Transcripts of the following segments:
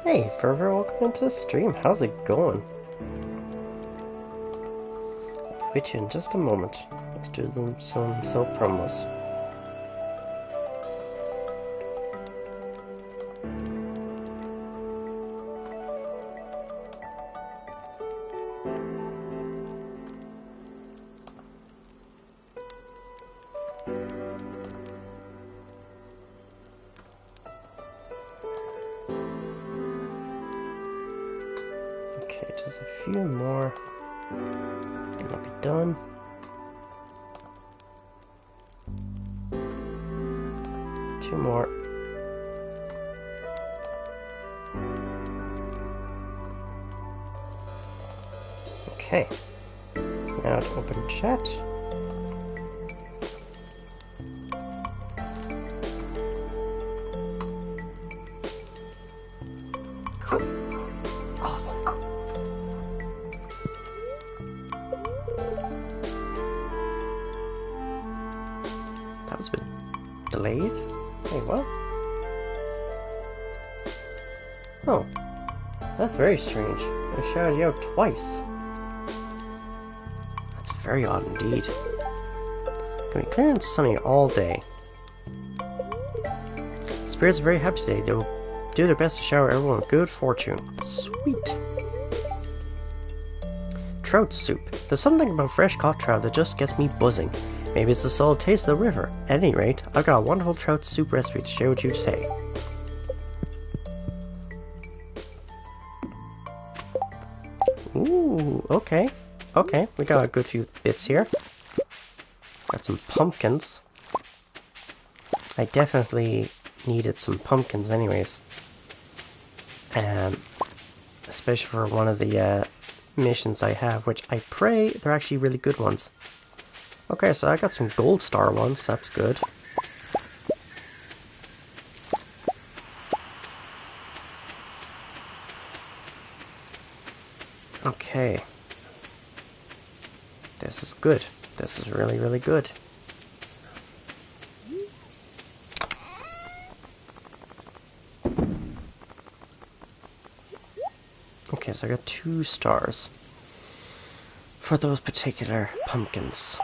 Hey, Fervor, welcome into the stream. How's it going? I'll meet you in just a moment. Let's do some self promos. Okay, just a few more, and I'll be done. Two more. Okay, now to open chat. Cool. Awesome. That was a bit delayed. Wait, what? Oh, that's very strange. I shouted you out twice. That's very odd indeed. Gonna be clear and sunny all day. Spirits are very happy today. They will do their best to shower everyone with good fortune. Sweet. Trout soup. There's something about fresh caught trout that just gets me buzzing. Maybe it's the solid taste of the river. At any rate, I've got a wonderful trout soup recipe to share with you today. Ooh, okay. Okay, we got a good few bits here. Got some pumpkins. I definitely needed some pumpkins anyways. Especially for one of the missions I have, which I pray they're actually really good ones. Okay, so I got some gold star ones, that's good. Okay. This is good. This is really, really good. Okay, so I got 2 stars for those particular pumpkins.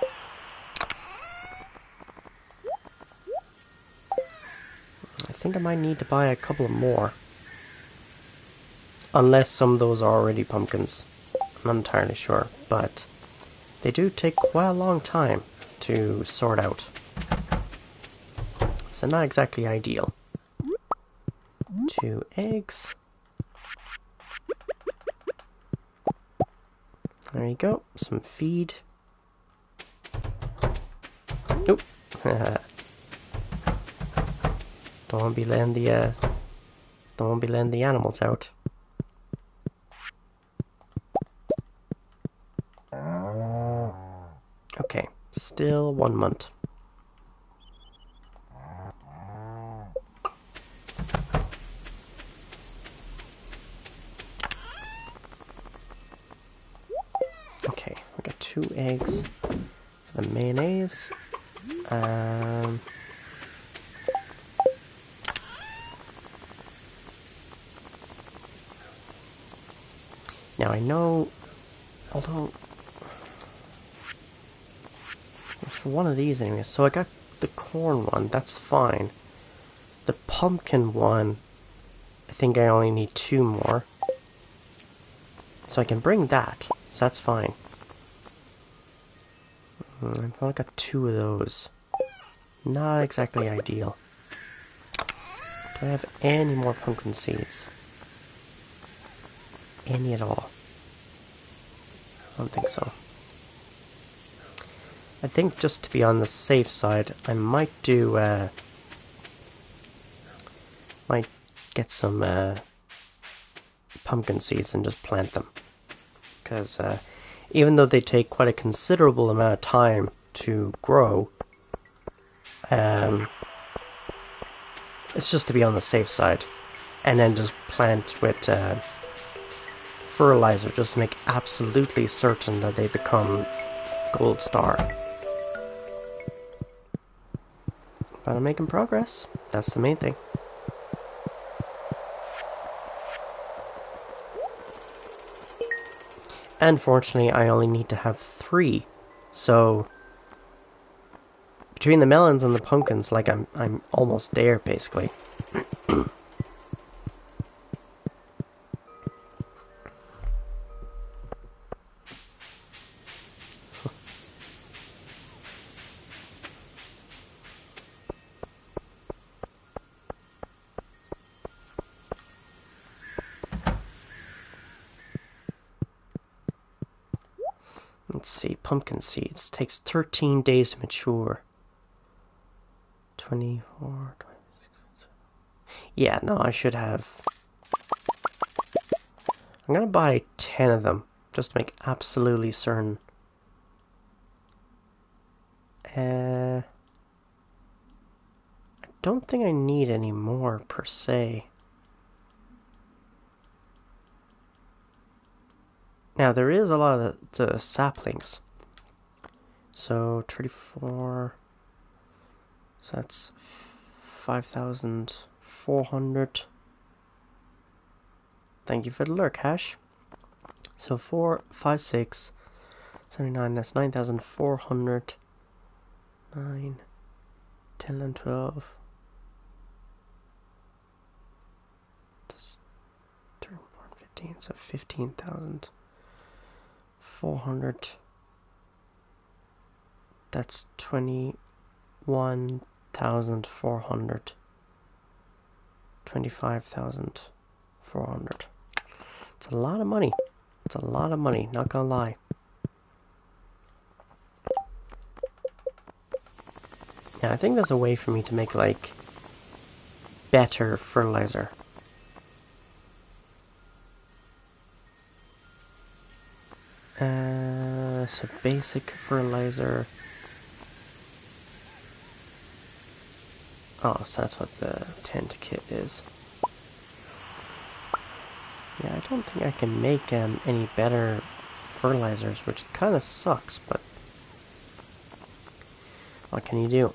I think I might need to buy a couple more. Unless some of those are already pumpkins. I'm not entirely sure, but they do take quite a long time to sort out. So not exactly ideal. 2 eggs. There you go, some feed. Oop. Don't want to be letting the animals out. Okay, still 1 month. Okay, we got 2 eggs. The mayonnaise. Now I know, although for one of these anyway, so I got the corn one, that's fine. The pumpkin one, I think I only need 2 more. So I can bring that, so that's fine. I've only got 2 of those. Not exactly ideal. Do I have any more pumpkin seeds? Any at all? I don't think so. I think just to be on the safe side, I might do, might get some, pumpkin seeds and just plant them. Because, even though they take quite a considerable amount of time to grow, it's just to be on the safe side. And then just plant with, fertilizer, just to make absolutely certain that they become gold star. But I'm making progress. That's the main thing. And fortunately, I only need to have 3. So between the melons and the pumpkins, like I'm almost there basically. Let's see, pumpkin seeds. Takes 13 days to mature. 24, 26. Yeah, no, I should have. I'm gonna buy 10 of them, just to make absolutely certain. I don't think I need any more, per se. Now, there is a lot of the saplings. So, 34... So that's 5,400. Thank you for the lurk, Hash. So 4, 5, 6, 79, that's 9,400. 9, 10, and 12. That's 13, 14, 15, so 15,400. That's 21,400. 25,400. It's a lot of money. It's a lot of money, not gonna lie. Yeah, I think there's a way for me to make, like, better fertilizer. So basic fertilizer. Oh, so that's what the tent kit is. Yeah, I don't think I can make any better fertilizers, which kind of sucks, but what can you do?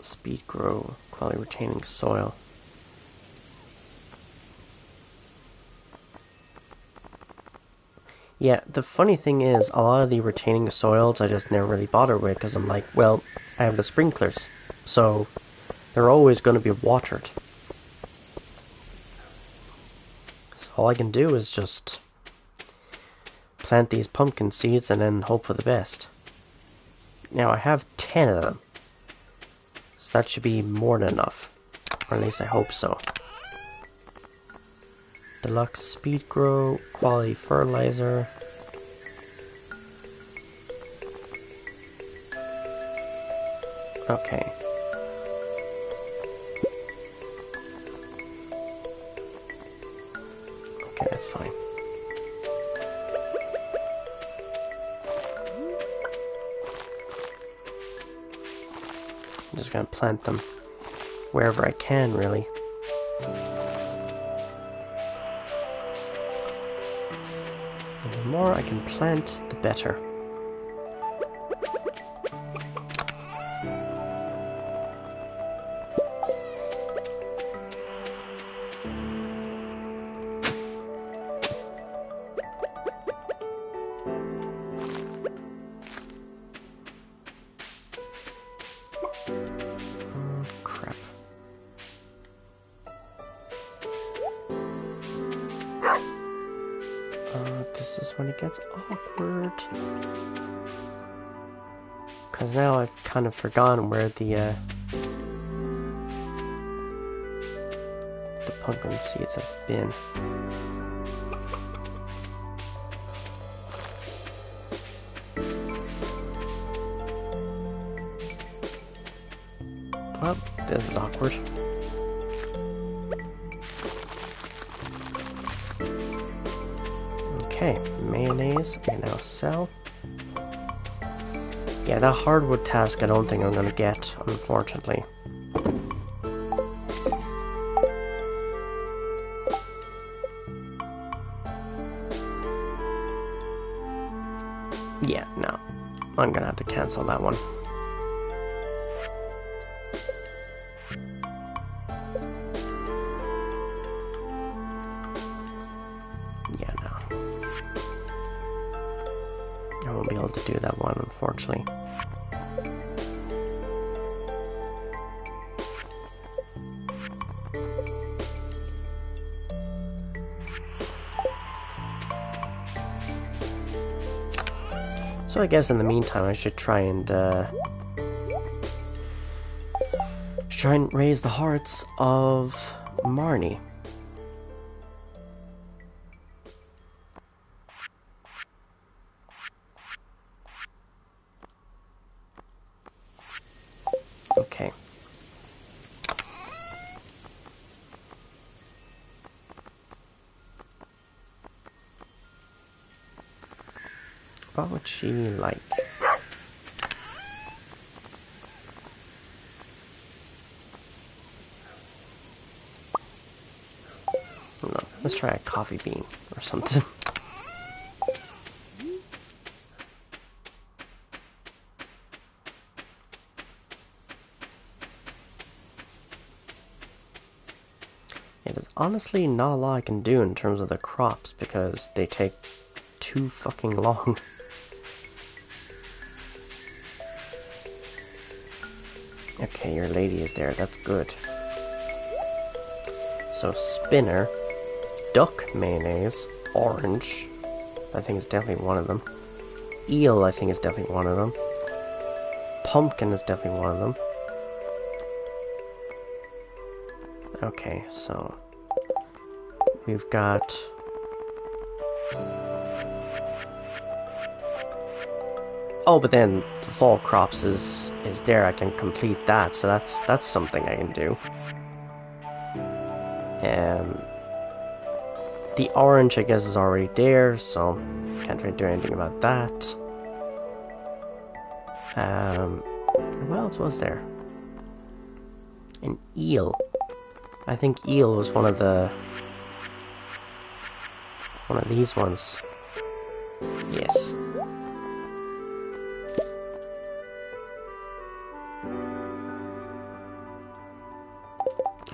Speed grow, quality retaining soil. Yeah, the funny thing is, a lot of the retaining soils I just never really bother with, because I'm like, well, I have the sprinklers, so they're always going to be watered. So all I can do is just plant these pumpkin seeds and then hope for the best. Now I have 10 of them, so that should be more than enough, or at least I hope so. Deluxe speed grow, quality fertilizer. Okay. Okay, that's fine. I'm just gonna plant them wherever I can, really. And the more I can plant, the better. Crap. This is when it gets awkward. Because now I've kind of forgotten where the pumpkin seeds have been. Well, this is awkward. Okay, mayonnaise I now sell. Yeah, that hardwood task I don't think I'm gonna get, unfortunately. Yeah, no. I'm gonna have to cancel that one. Yeah, no. I won't be able to do that one, unfortunately. So I guess in the meantime I should try and raise the hearts of Marnie. Okay. What would she like? No, let's try a coffee bean or something. It is honestly not a lot I can do in terms of the crops because they take too fucking long. Okay, your lady is there, that's good. So spinner, duck mayonnaise, orange, I think is definitely one of them. Eel, I think is definitely one of them. Pumpkin is definitely one of them. Okay, so we've got oh, but then the fall crops is there. I can complete that, so that's something I can do. The orange, I guess, is already there, so can't really do anything about that. What else was there? An eel. I think eel was one of these ones. Yes.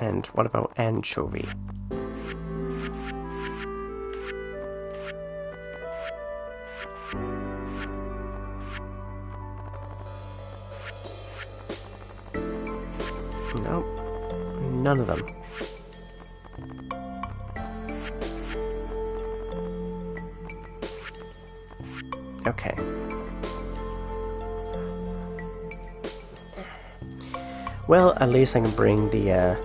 And what about anchovy? Nope. None of them. Okay. Well, at least I can bring the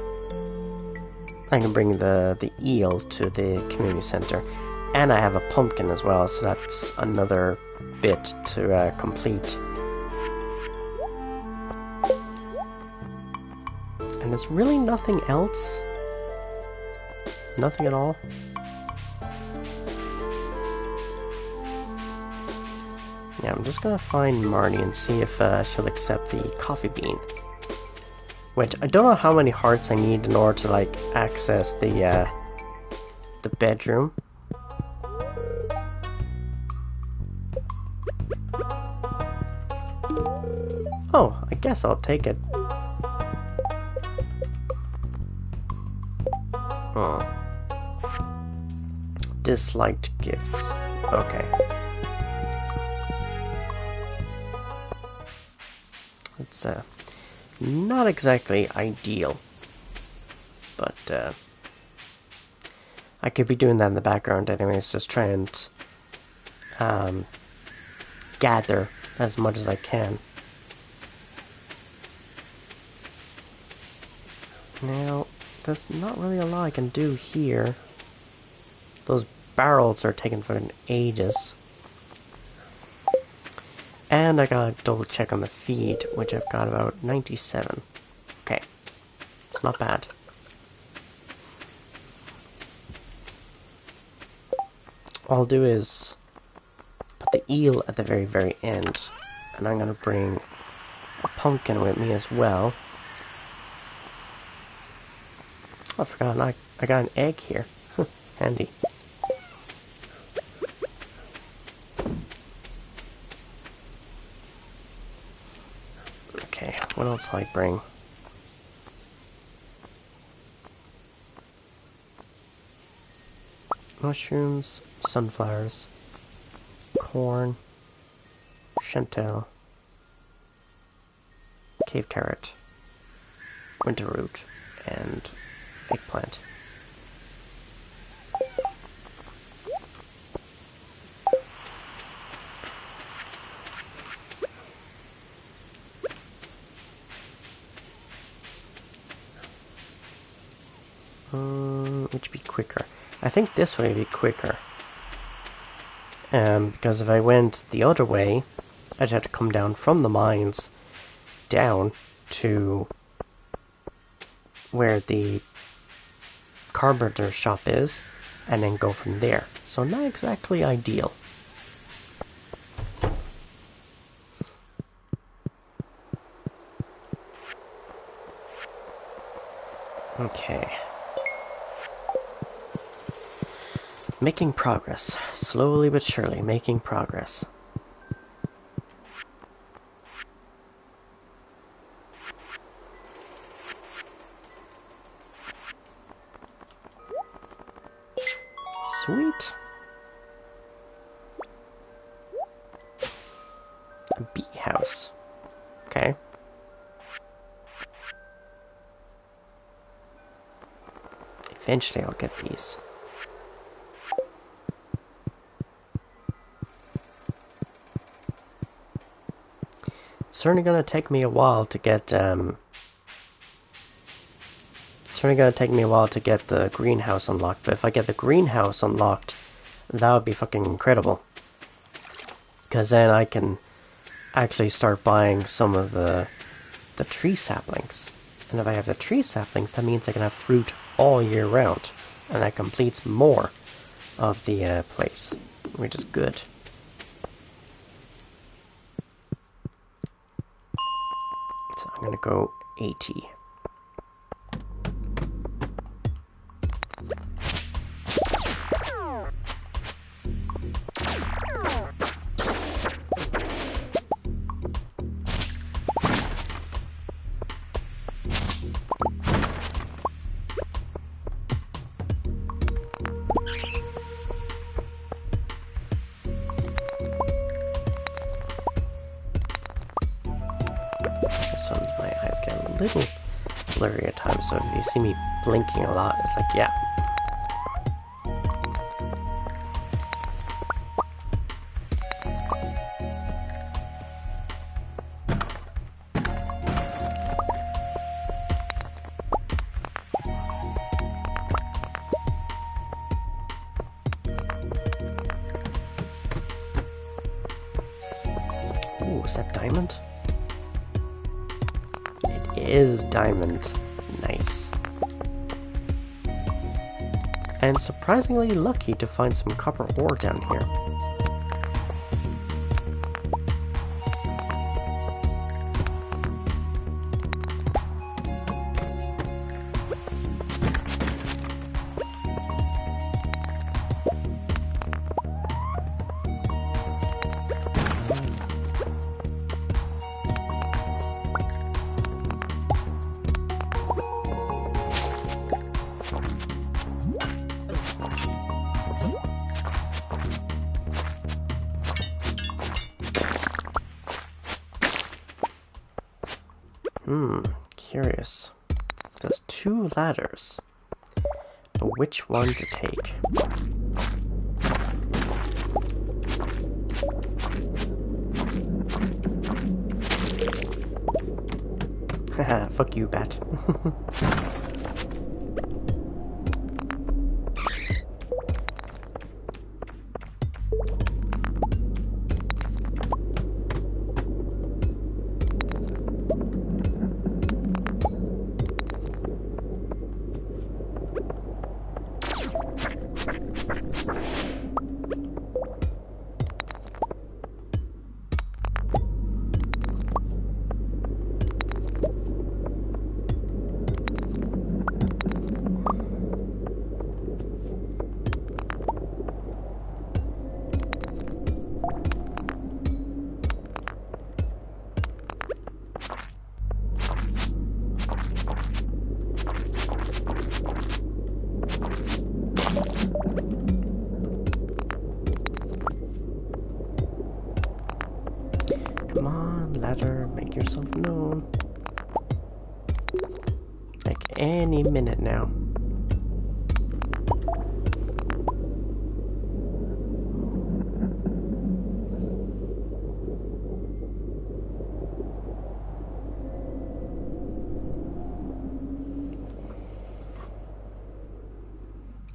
eel to the community center, and I have a pumpkin as well, so that's another bit to complete. And there's really nothing else. Nothing at all. Yeah, I'm just gonna find Marnie and see if she'll accept the coffee bean. Which, I don't know how many hearts I need in order to, like, access the bedroom. Oh, I guess I'll take it. Oh. Disliked gifts. Okay. It's, not exactly ideal, but I could be doing that in the background anyways, just try and gather as much as I can. Now, there's not really a lot I can do here. Those barrels are taking fucking ages. And I gotta double check on the feed, which I've got about 97. Okay. It's not bad. What I'll do is put the eel at the very, very end. And I'm gonna bring a pumpkin with me as well. Oh, I forgot, I got an egg here. Handy. Okay, what else will I bring? Mushrooms, sunflowers, corn. chantel, cave carrot, winter root, and eggplant. Which would be quicker? I think this way would be quicker. Because if I went the other way, I'd have to come down from the mines down to where the carpenter shop is, and then go from there. So not exactly ideal. Okay. Making progress. Slowly but surely making progress. Sweet. A bee house. Okay. Eventually I'll get these. It's certainly gonna take me a while to get the greenhouse unlocked, but if I get the greenhouse unlocked, that would be fucking incredible. Because then I can actually start buying some of the tree saplings. And if I have the tree saplings, that means I can have fruit all year round. And that completes more of the place, which is good. So I'm gonna go 80. My eyes get a little blurry at times, so if you see me blinking a lot, it's like, yeah. Ooh, is that diamond? Is diamond. Nice. And surprisingly lucky to find some copper ore down here. Curious. There's 2 ladders. But which one to take? Haha, fuck you, bat. Come on, ladder, make yourself known. Like any minute now.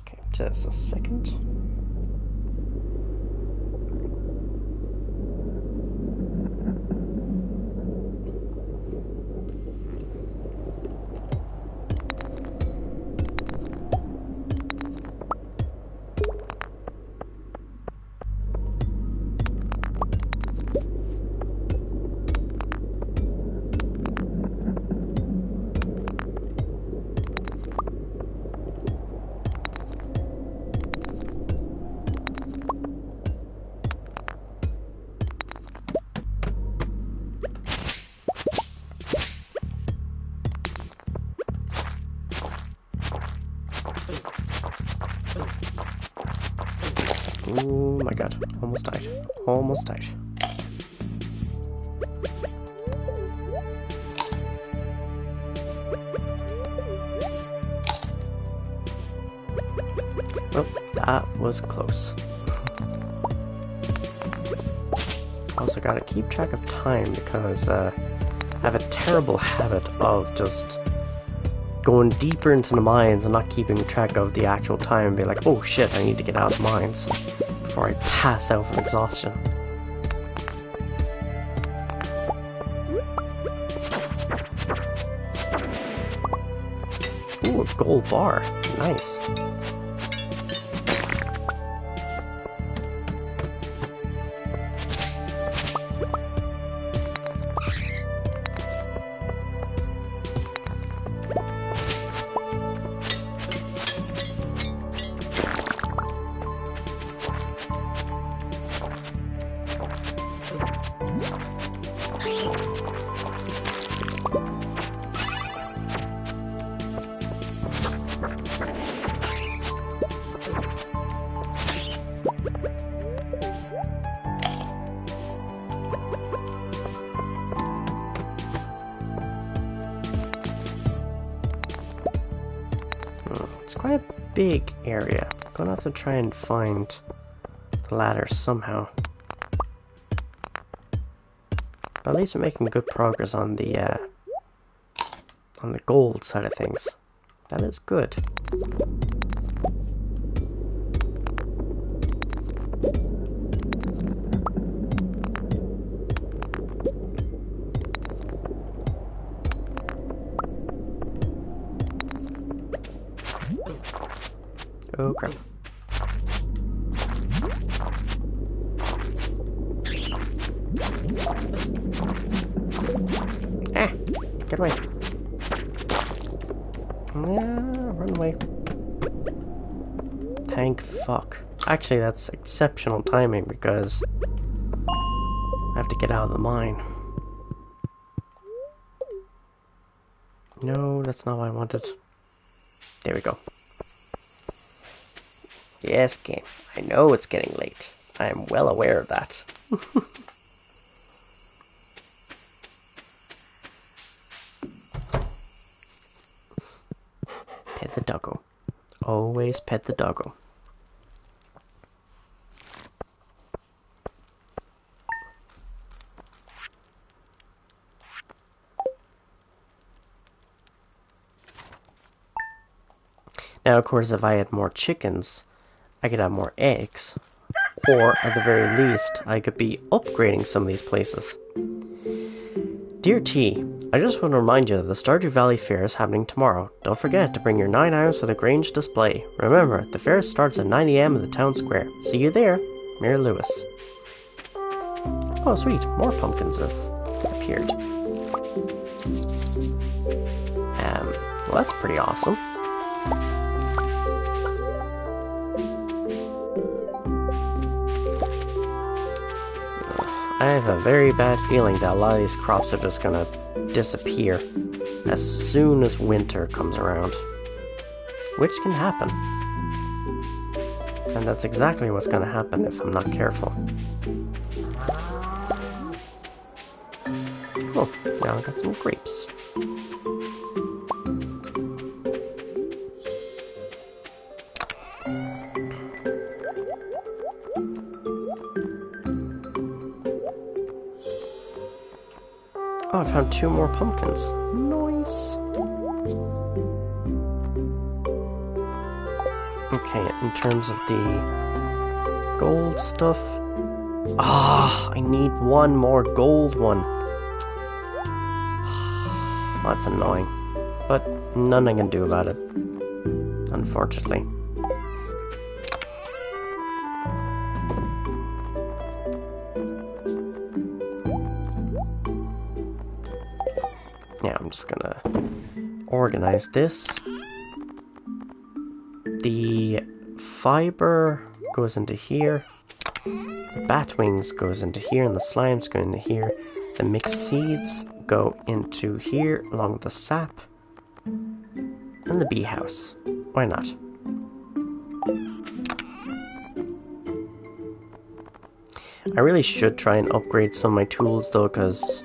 Okay, just a second. Oh my god, almost died. Almost died. Well, that was close. Also gotta keep track of time because I have a terrible habit of just going deeper into the mines and not keeping track of the actual time and be like, oh shit, I need to get out of the mines before I pass out from exhaustion. Ooh, a gold bar. Nice. It's quite a big area. I'm gonna have to try and find the ladder somehow. But at least we're making good progress on the gold side of things. That is good. Oh crap. Ah! Get away. Run away. Thank fuck. Actually, that's exceptional timing because I have to get out of the mine. No, that's not what I wanted. There we go. Yes, game. I know it's getting late. I am well aware of that. Pet the doggo. Always pet the doggo. Now, of course, if I had more chickens, I could have more eggs. Or, at the very least, I could be upgrading some of these places. Dear T, I just want to remind you that the Stardew Valley Fair is happening tomorrow. Don't forget to bring your 9 items for the Grange display. Remember, the fair starts at 9 AM in the town square. See you there, Mayor Lewis. Oh, sweet. More pumpkins have appeared. Well, that's pretty awesome. I have a very bad feeling that a lot of these crops are just gonna disappear as soon as winter comes around. Which can happen. And that's exactly what's gonna happen if I'm not careful. Oh, now I got some grapes. Oh, I found 2 more pumpkins. Nice. Okay, in terms of the gold stuff... Ah, I need 1 more gold one. That's annoying. But nothing I can do about it. Unfortunately. Yeah, I'm just gonna organize this. The fiber goes into here. The bat wings goes into here, and the slimes go into here. The mixed seeds go into here, along with the sap. And the bee house. Why not? I really should try and upgrade some of my tools, though, because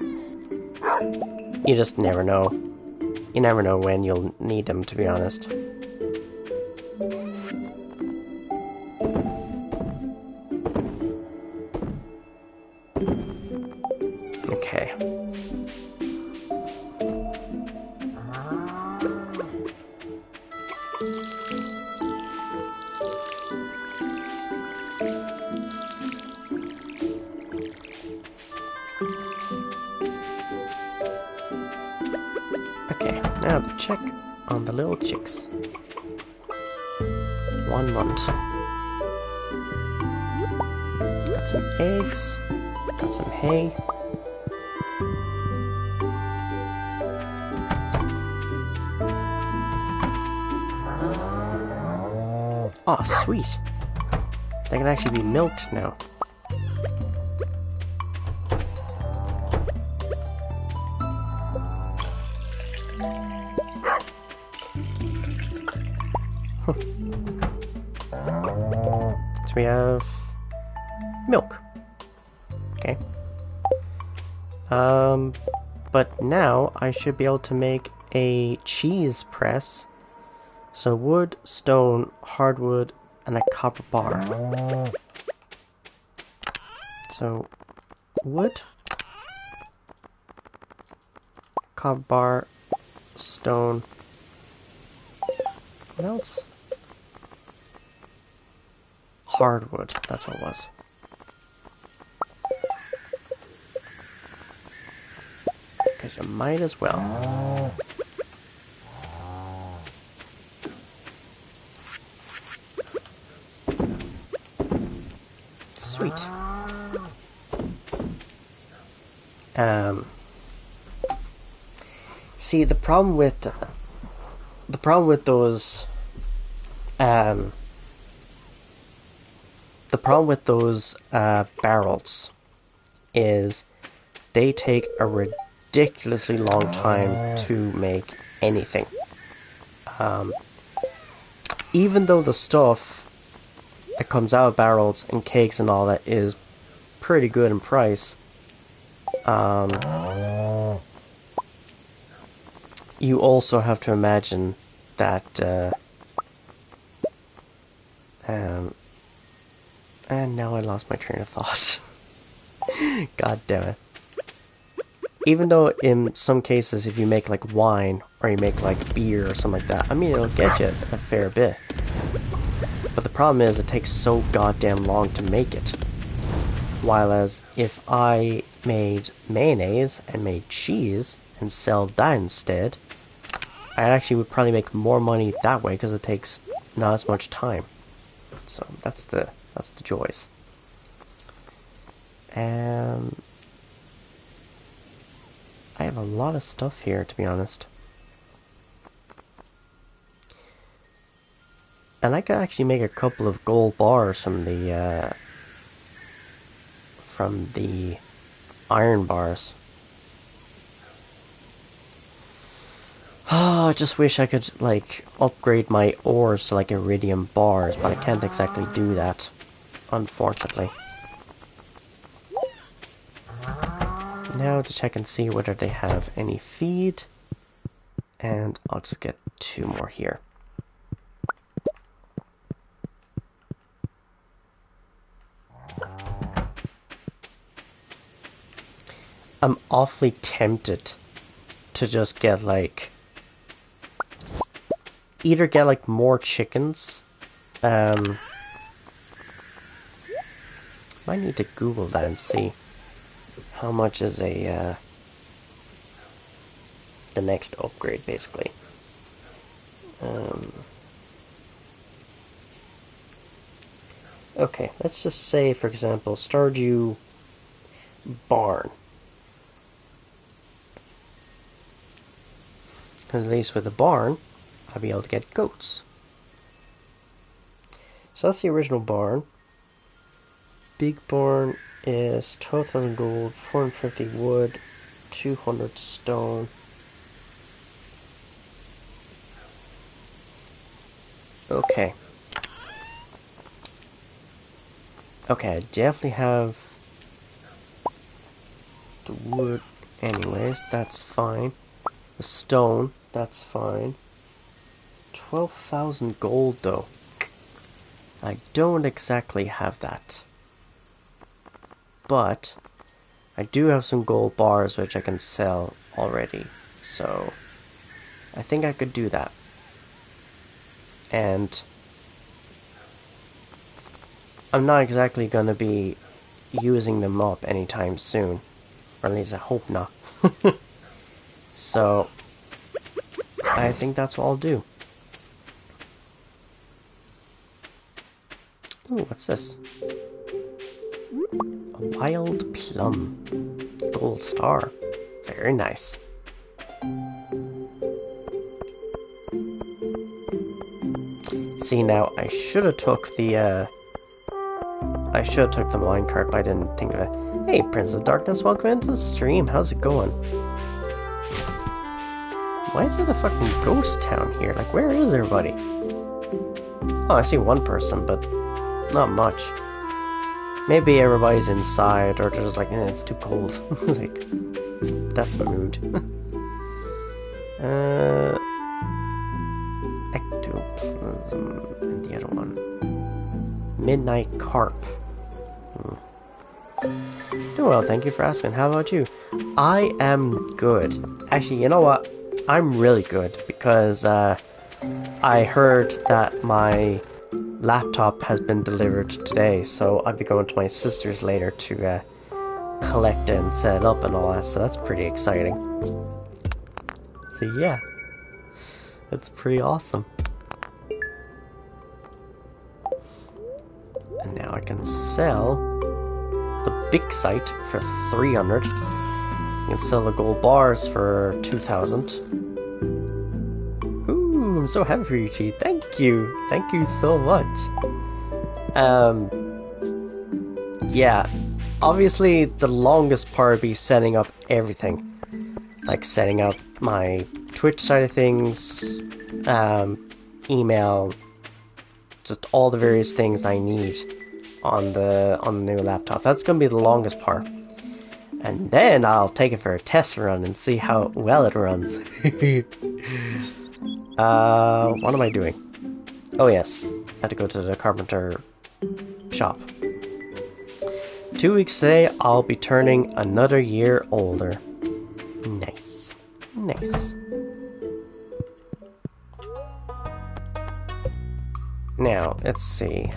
you just never know. You never know when you'll need them, to be honest. Okay. Okay, now check on the little chicks. 1 month. Got some eggs. Got some hay. Oh, sweet. They can actually be milked now. So we have milk. Okay. But now I should be able to make a cheese press. So wood, stone, hardwood, and a copper bar. So wood, copper bar, stone. What else? Hardwood, that's what it was. Because you might as well. Sweet. See, the problem with those barrels is they take a ridiculously long time to make anything. Even though the stuff that comes out of barrels and cakes and all that is pretty good in price, you also have to imagine that and now I lost my train of thought. God damn it. Even though in some cases if you make like wine or you make like beer or something like that, I mean it'll get you a fair bit. But the problem is it takes so goddamn long to make it. While as if I made mayonnaise and made cheese and sell that instead, I actually would probably make more money that way because it takes not as much time. So that's the joys. I have a lot of stuff here, to be honest. And I could actually make a couple of gold bars from the iron bars. Oh, I just wish I could, like, upgrade my ores to, like, iridium bars, but I can't exactly do that, unfortunately. now to check and see whether they have any feed. And I'll just get 2 more here. I'm awfully tempted to just get like... either get like more chickens. Might need to Google that and see how much is a the next upgrade basically. Okay, let's just say, for example, Stardew Barn. Because at least with the barn, I'll be able to get goats. So that's the original barn. Big barn is 12,000 gold, 450 wood, 200 stone. Okay. Okay, I definitely have the wood anyways, that's fine. The stone, that's fine. 12,000 gold though. I don't exactly have that. But I do have some gold bars which I can sell already. So I think I could do that. And I'm not exactly going to be using them up anytime soon. Or at least I hope not. So I think that's what I'll do. Ooh, what's this? A wild plum. Gold star. Very nice. See, now I should have took the minecart, but I didn't think of it. Hey, Prince of Darkness, welcome into the stream. How's it going? Why is it a fucking ghost town here? Like, where is everybody? Oh, I see one person, but not much. Maybe everybody's inside, or they're just like, it's too cold. Like, that's mood. Ectoplasm, and the other one. Midnight Carp. Doing well, thank you for asking. How about you? I am good. Actually, you know what? I'm really good, because I heard that my laptop has been delivered today, so I'll be going to my sister's later to collect it and set it up and all that, so that's pretty exciting. So yeah, that's pretty awesome. And now I can sell the big site for 300. I can sell the gold bars for 2,000. Ooh, I'm so happy for you, Chi. Thank you. Thank you so much. Yeah. Obviously, the longest part would be setting up everything. Like setting up my Twitch side of things, email, just all the various things I need on the new laptop. That's gonna be the longest part. And then I'll take it for a test run and see how well it runs. What am I doing? Oh yes, I had to go to the carpenter shop. 2 weeks today, I'll be turning another year older. Nice. Nice. Now, let's see.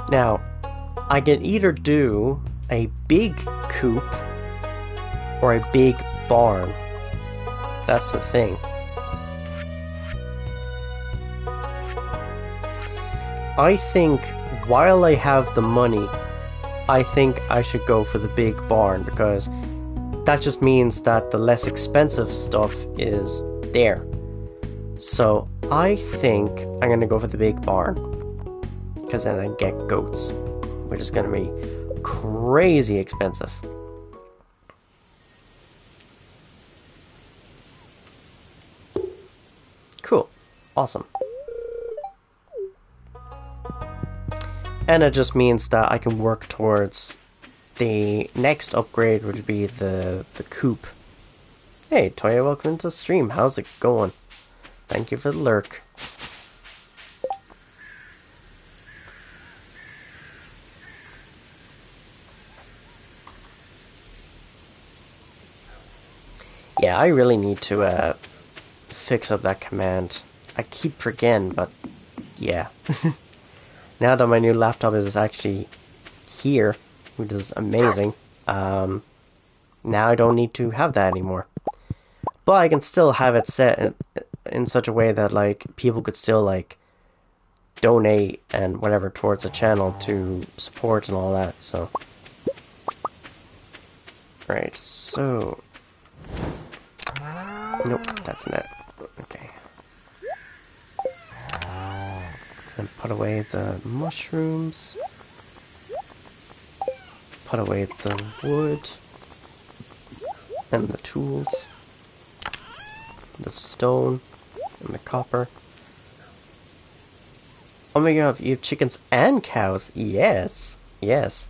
Now, I can either do a big coop or a big barn. That's the thing. I think while I have the money, I think I should go for the big barn, because that just means that the less expensive stuff is there. So I think I'm gonna go for the big barn, because then I get goats, which is gonna be crazy expensive. Cool. Awesome. And it just means that I can work towards the next upgrade, which would be the coop. Hey, Toya, welcome to the stream. How's it going? Thank you for the lurk. Yeah, I really need to fix up that command. I keep forgetting, but yeah. Now that my new laptop is actually here, which is amazing, now I don't need to have that anymore. But I can still have it set in such a way that, like, people could still, like, donate and whatever towards the channel to support and all that, so. Right, so. Nope, that's not. Okay. And put away the mushrooms. Put away the wood. And the tools. The stone. And the copper. Oh my god, you have chickens and cows. Yes. Yes.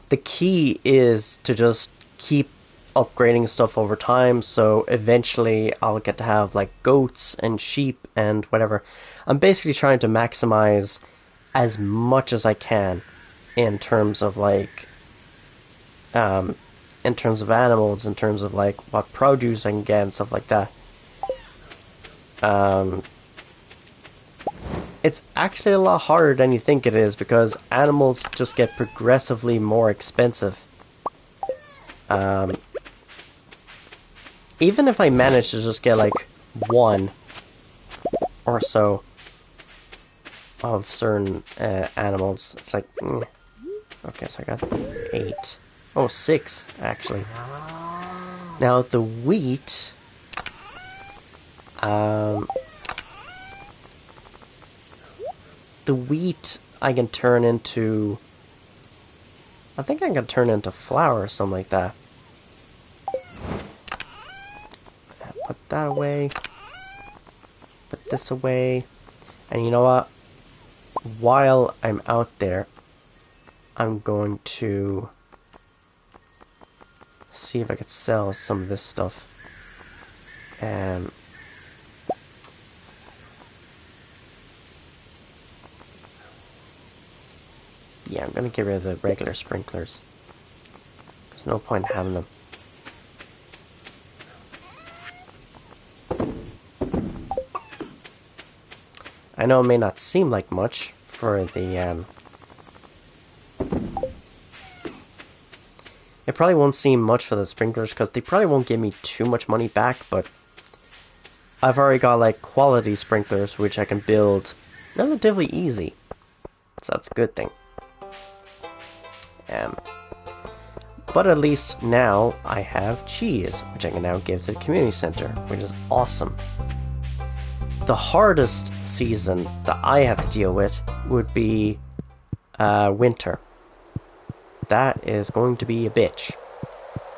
The key is to just keep upgrading stuff over time, so eventually I'll get to have like goats and sheep and whatever. I'm basically trying to maximize as much as I can in terms of like in terms of animals, in terms of like what produce I can get and stuff like that. It's actually a lot harder than you think it is, because animals just get progressively more expensive. Even if I manage to just get like one or so of certain animals, it's like, okay, so I got 8. Oh, 6 actually. Now the wheat, I can turn into, I think I can turn into flour or something like that. Put that away. Put this away. And you know what? While I'm out there, I'm going to see if I could sell some of this stuff. Yeah, I'm gonna get rid of the regular sprinklers. There's no point in having them. I know it may not seem like much for the, it probably won't seem much for the sprinklers, because they probably won't give me too much money back, but I've already got, like, quality sprinklers, which I can build relatively easy. So that's a good thing. But at least now I have cheese, which I can now give to the community center, which is awesome. The hardest season that I have to deal with would be winter. That is going to be a bitch,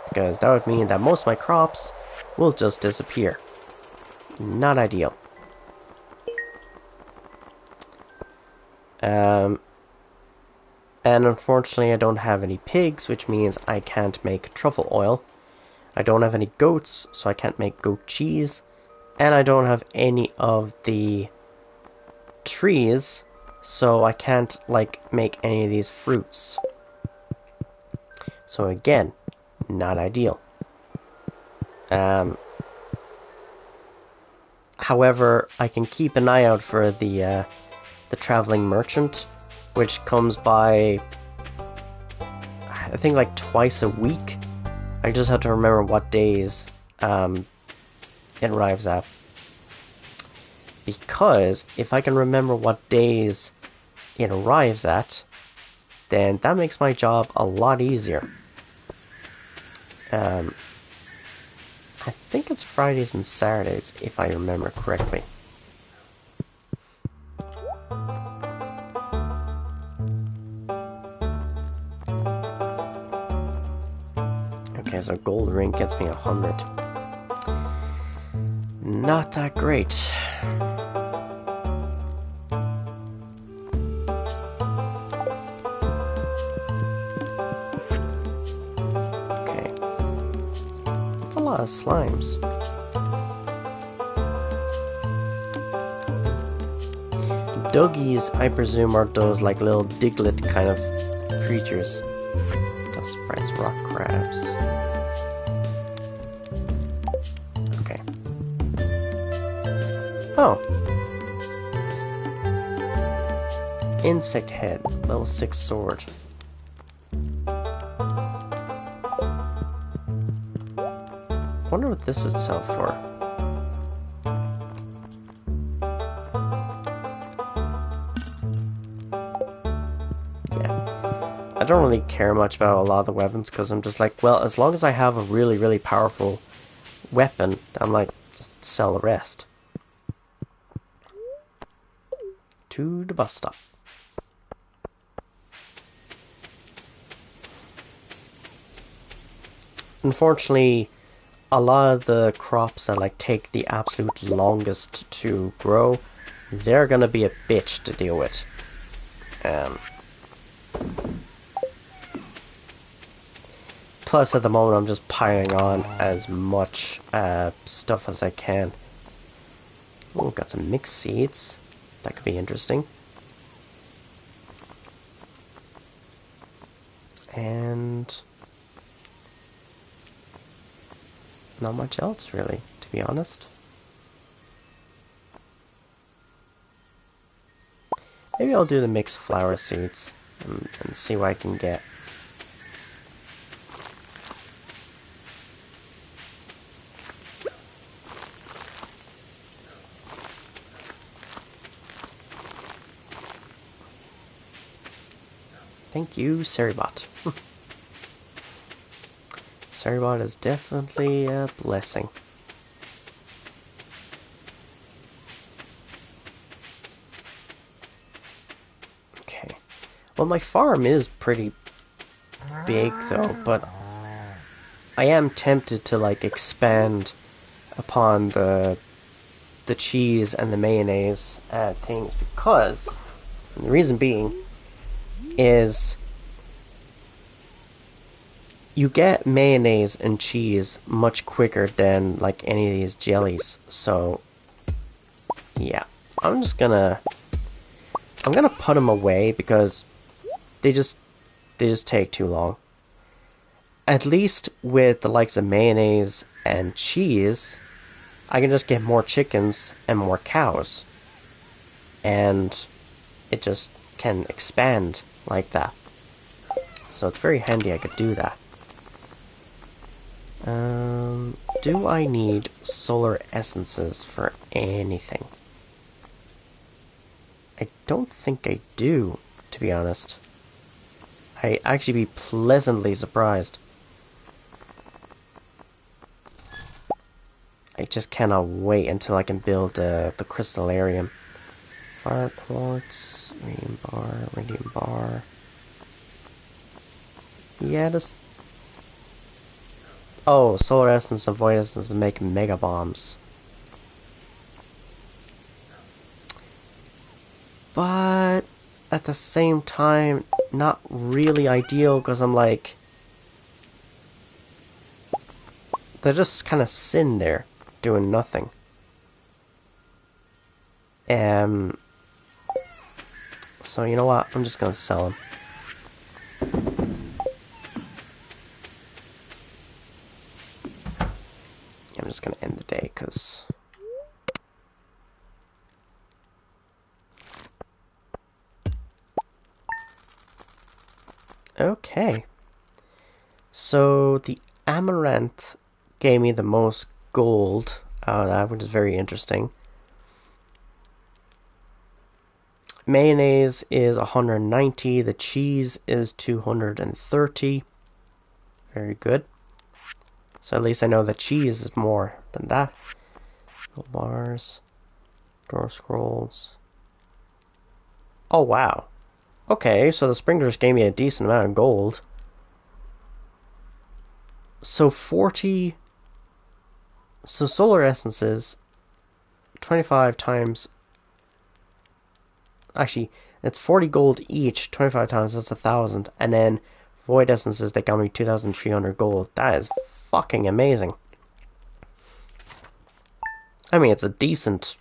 because that would mean that most of my crops will just disappear. Not ideal. And unfortunately I don't have any pigs, which means I can't make truffle oil. I don't have any goats, so I can't make goat cheese. And I don't have any of the trees, so I can't, like, make any of these fruits. So again, not ideal. However, I can keep an eye out for the traveling merchant, which comes by, I think, like twice a week. I just have to remember what days it arrives at. Because if I can remember what days it arrives at, then that makes my job a lot easier. I think it's Fridays and Saturdays, if I remember correctly. Okay, so gold ring gets me 100. Not that great. lot of slimes. Duggies, I presume, are those like little diglet kind of creatures. Dust sprites, rock crabs. Okay. Oh. Insect head, level 6 sword. Wonder what this would sell for. Yeah. I don't really care much about a lot of the weapons because I'm just like, well, as long as I have a really, really powerful weapon, I'm like, just sell the rest. To the bus stop. Unfortunately, a lot of the crops that like take the absolute longest to grow, they're gonna be a bitch to deal with. Plus, at the moment, I'm just piling on as much stuff as I can. Oh, got some mixed seeds. That could be interesting. And not much else, really, to be honest. Maybe I'll do the mixed flower seeds and see what I can get. Thank you, Seribot. Seribot is definitely a blessing. Okay. Well, my farm is pretty big, though, but I am tempted to, like, expand upon the cheese and the mayonnaise things because, and the reason being, is you get mayonnaise and cheese much quicker than like any of these jellies. So yeah, I'm gonna put them away because they just take too long. At least with the likes of mayonnaise and cheese, I can just get more chickens and more cows, and it just can expand like that. So it's very handy I could do that. Do I need solar essences for anything? I don't think I do, to be honest. I'd actually be pleasantly surprised. I just cannot wait until I can build the crystallarium. Fire quartz, radium bar. Yeah, this... Oh, solar essence and void essence make mega bombs. But at the same time, not really ideal because I'm like... They're just kind of sitting there, doing nothing. So you know what? I'm just gonna sell them. I'm just gonna end the day because okay. So the amaranth gave me the most gold out of that, which is very interesting. Mayonnaise is 190, the cheese is 230. Very good. So at least I know the cheese is more than that. Bars, door scrolls. Oh wow. Okay, so the sprinklers gave me a decent amount of gold. So 40... So solar essences, 25 times... Actually, it's 40 gold each, 25 times, that's 1,000. And then void essences, they got me 2,300 gold. That is fucking amazing. I mean, it's a decent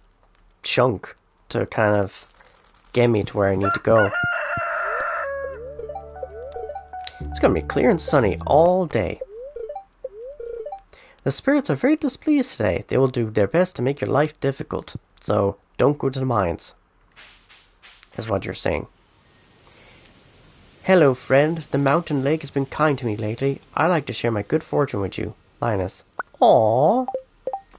chunk to kind of get me to where I need to go. It's gonna be clear and sunny all day. The spirits are very displeased today. They will do their best to make your life difficult. So, don't go to the mines. Is what you're saying. Hello, friend. The mountain lake has been kind to me lately. I like to share my good fortune with you. Linus. Aww.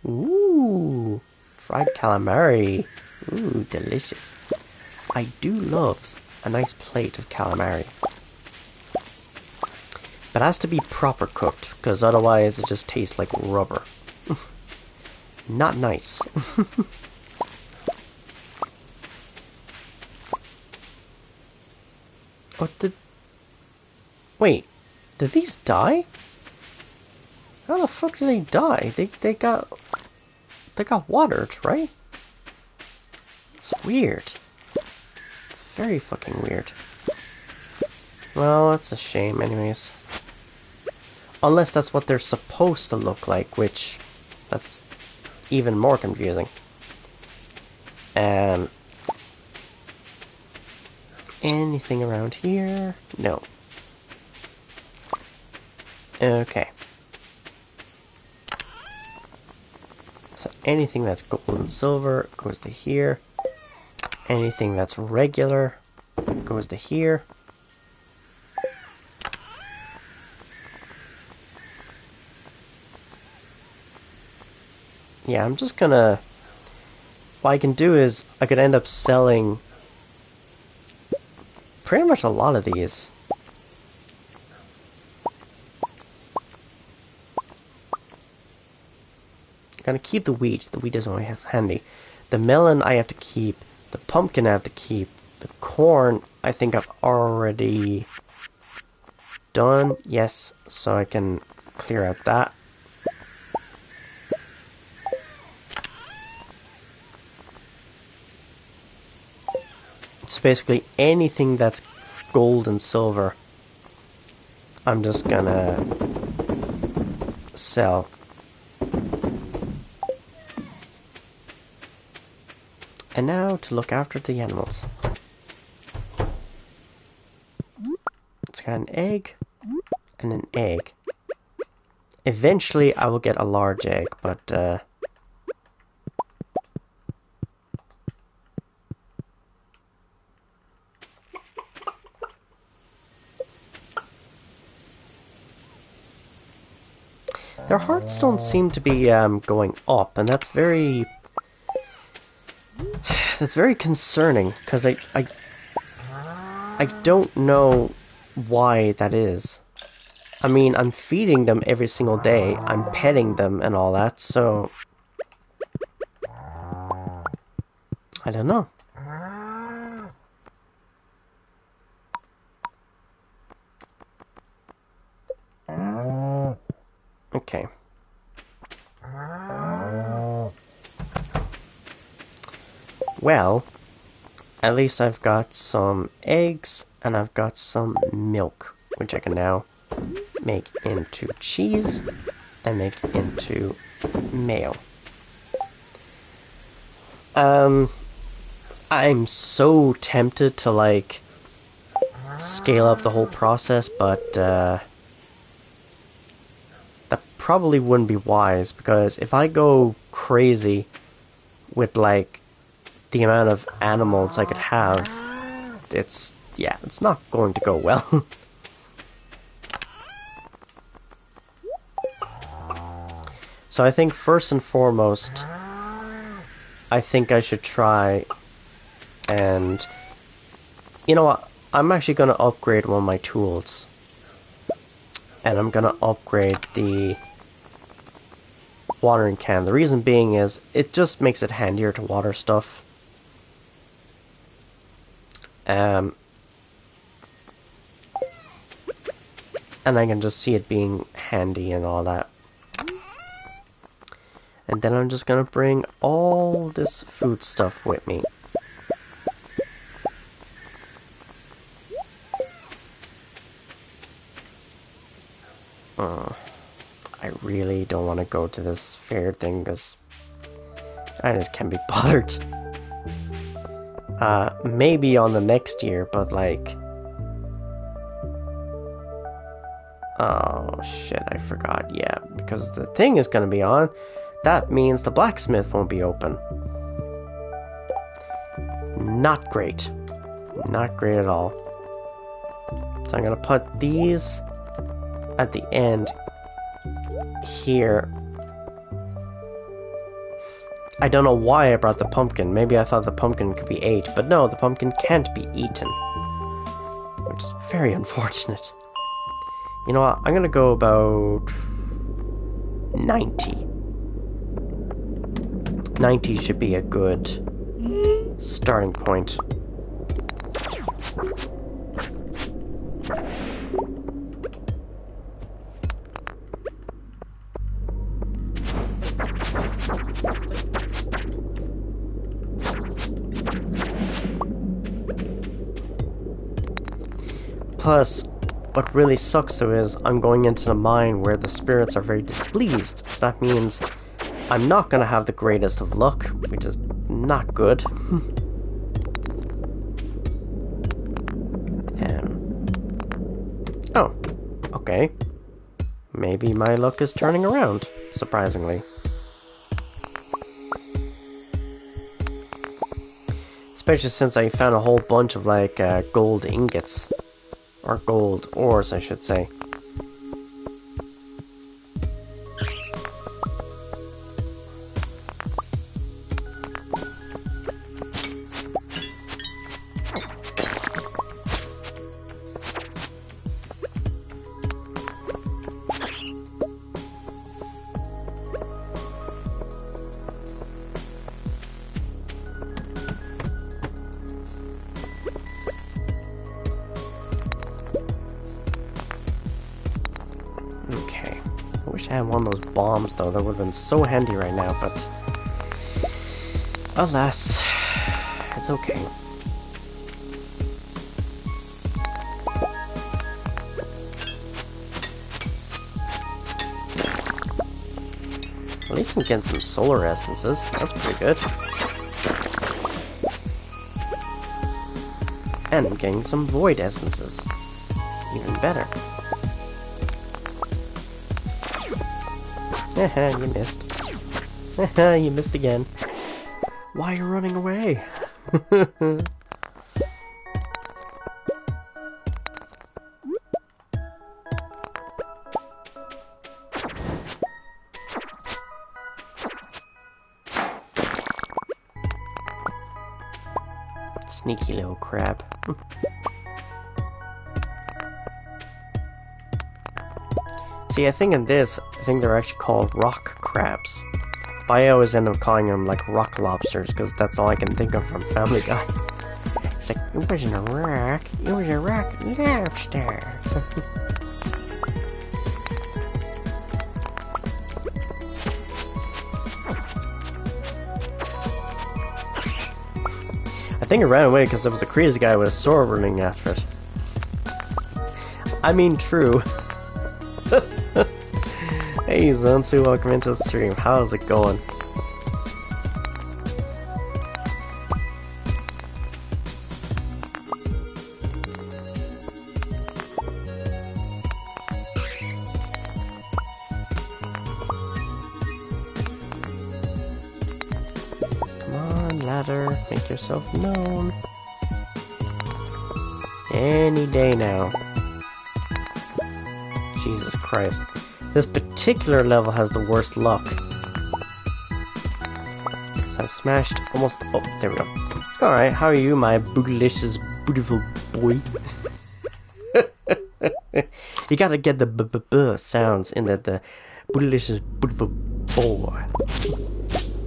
Ooh. Fried calamari. Ooh, delicious. I do love a nice plate of calamari. But it has to be proper cooked, because otherwise it just tastes like rubber. Not nice. What did... Wait, did these die? How the fuck did they die? They got watered, right? It's weird. It's very fucking weird. Well, that's a shame anyways. Unless that's what they're supposed to look like, which... that's even more confusing. Anything around here? No. Okay. So anything that's gold and silver goes to here. Anything that's regular goes to here. Yeah, I'm just gonna... What I can do is, I could end up selling pretty much a lot of these. I'm gonna keep the wheat. The wheat is only handy. The melon I have to keep. The pumpkin I have to keep. The corn I think I've already done. Yes, so I can clear out that. So basically anything that's gold and silver, I'm just gonna sell. And now to look after the animals. It's got an egg and an egg. Eventually I will get a large egg, but their hearts don't seem to be going up, and that's very concerning, because I don't know why that is. I mean, I'm feeding them every single day, I'm petting them and all that, so I don't know. Okay. Well, at least I've got some eggs and I've got some milk, which I can now make into cheese and make into mayo. I'm so tempted to like scale up the whole process, but that probably wouldn't be wise, because if I go crazy with like the amount of animals I could have, it's not going to go well. So I think first and foremost, I think I should try and, you know what, I'm actually going to upgrade one of my tools. And I'm going to upgrade the watering can. The reason being is, it just makes it handier to water stuff. And I can just see it being handy and all that. And then I'm just gonna bring all this food stuff with me. I really don't want to go to this fair thing, because I just can't be bothered. Maybe on the next year, but like... Oh, shit, I forgot. Yeah, because the thing is going to be on. That means the blacksmith won't be open. Not great. Not great at all. So I'm going to put these at the end here. I don't know why I brought the pumpkin. Maybe I thought the pumpkin could be ate, but no, the pumpkin can't be eaten. Which is very unfortunate. You know what? I'm going to go about 90. 90 should be a good starting point. Plus, what really sucks though is I'm going into the mine where the spirits are very displeased. So that means I'm not going to have the greatest of luck, which is not good. Oh, okay. Maybe my luck is turning around, surprisingly. Especially since I found a whole bunch of like gold ingots. Or gold ores, I should say. Okay. I wish I had one of those bombs, though. That would have been so handy right now, but... alas. It's okay. At least I'm getting some solar essences. That's pretty good. And I'm getting some void essences. Even better. Haha, you missed. Haha, you missed again. Why are you running away? Sneaky little crab. See, I think in this, I think they're actually called rock crabs. But I always end up calling them like rock lobsters, because that's all I can think of from Family Guy. It's like, it wasn't a rock, it was a rock lobster. I think it ran away because there was a crazy guy with a sword running after it. I mean, true. Hey Zonsu, welcome into the stream. How's it going? Come on, ladder, make yourself known. Any day now. Jesus Christ. This particular level has the worst luck. Because I've smashed almost... Oh, there we go. Alright, how are you, my bootylicious, beautiful boy? You gotta get the b-b-b sounds in the bootylicious, beautiful boy.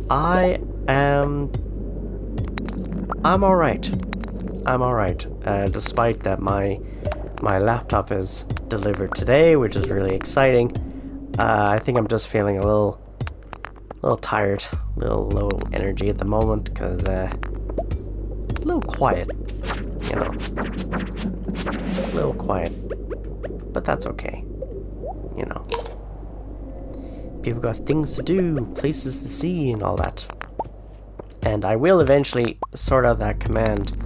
I'm alright. I'm alright. Despite that my laptop is delivered today, which is really exciting. I think I'm just feeling a little tired, a little low energy at the moment, because a little quiet, you know, just a little quiet, but that's okay, you know. People got things to do, places to see, and all that. And I will eventually sort out that command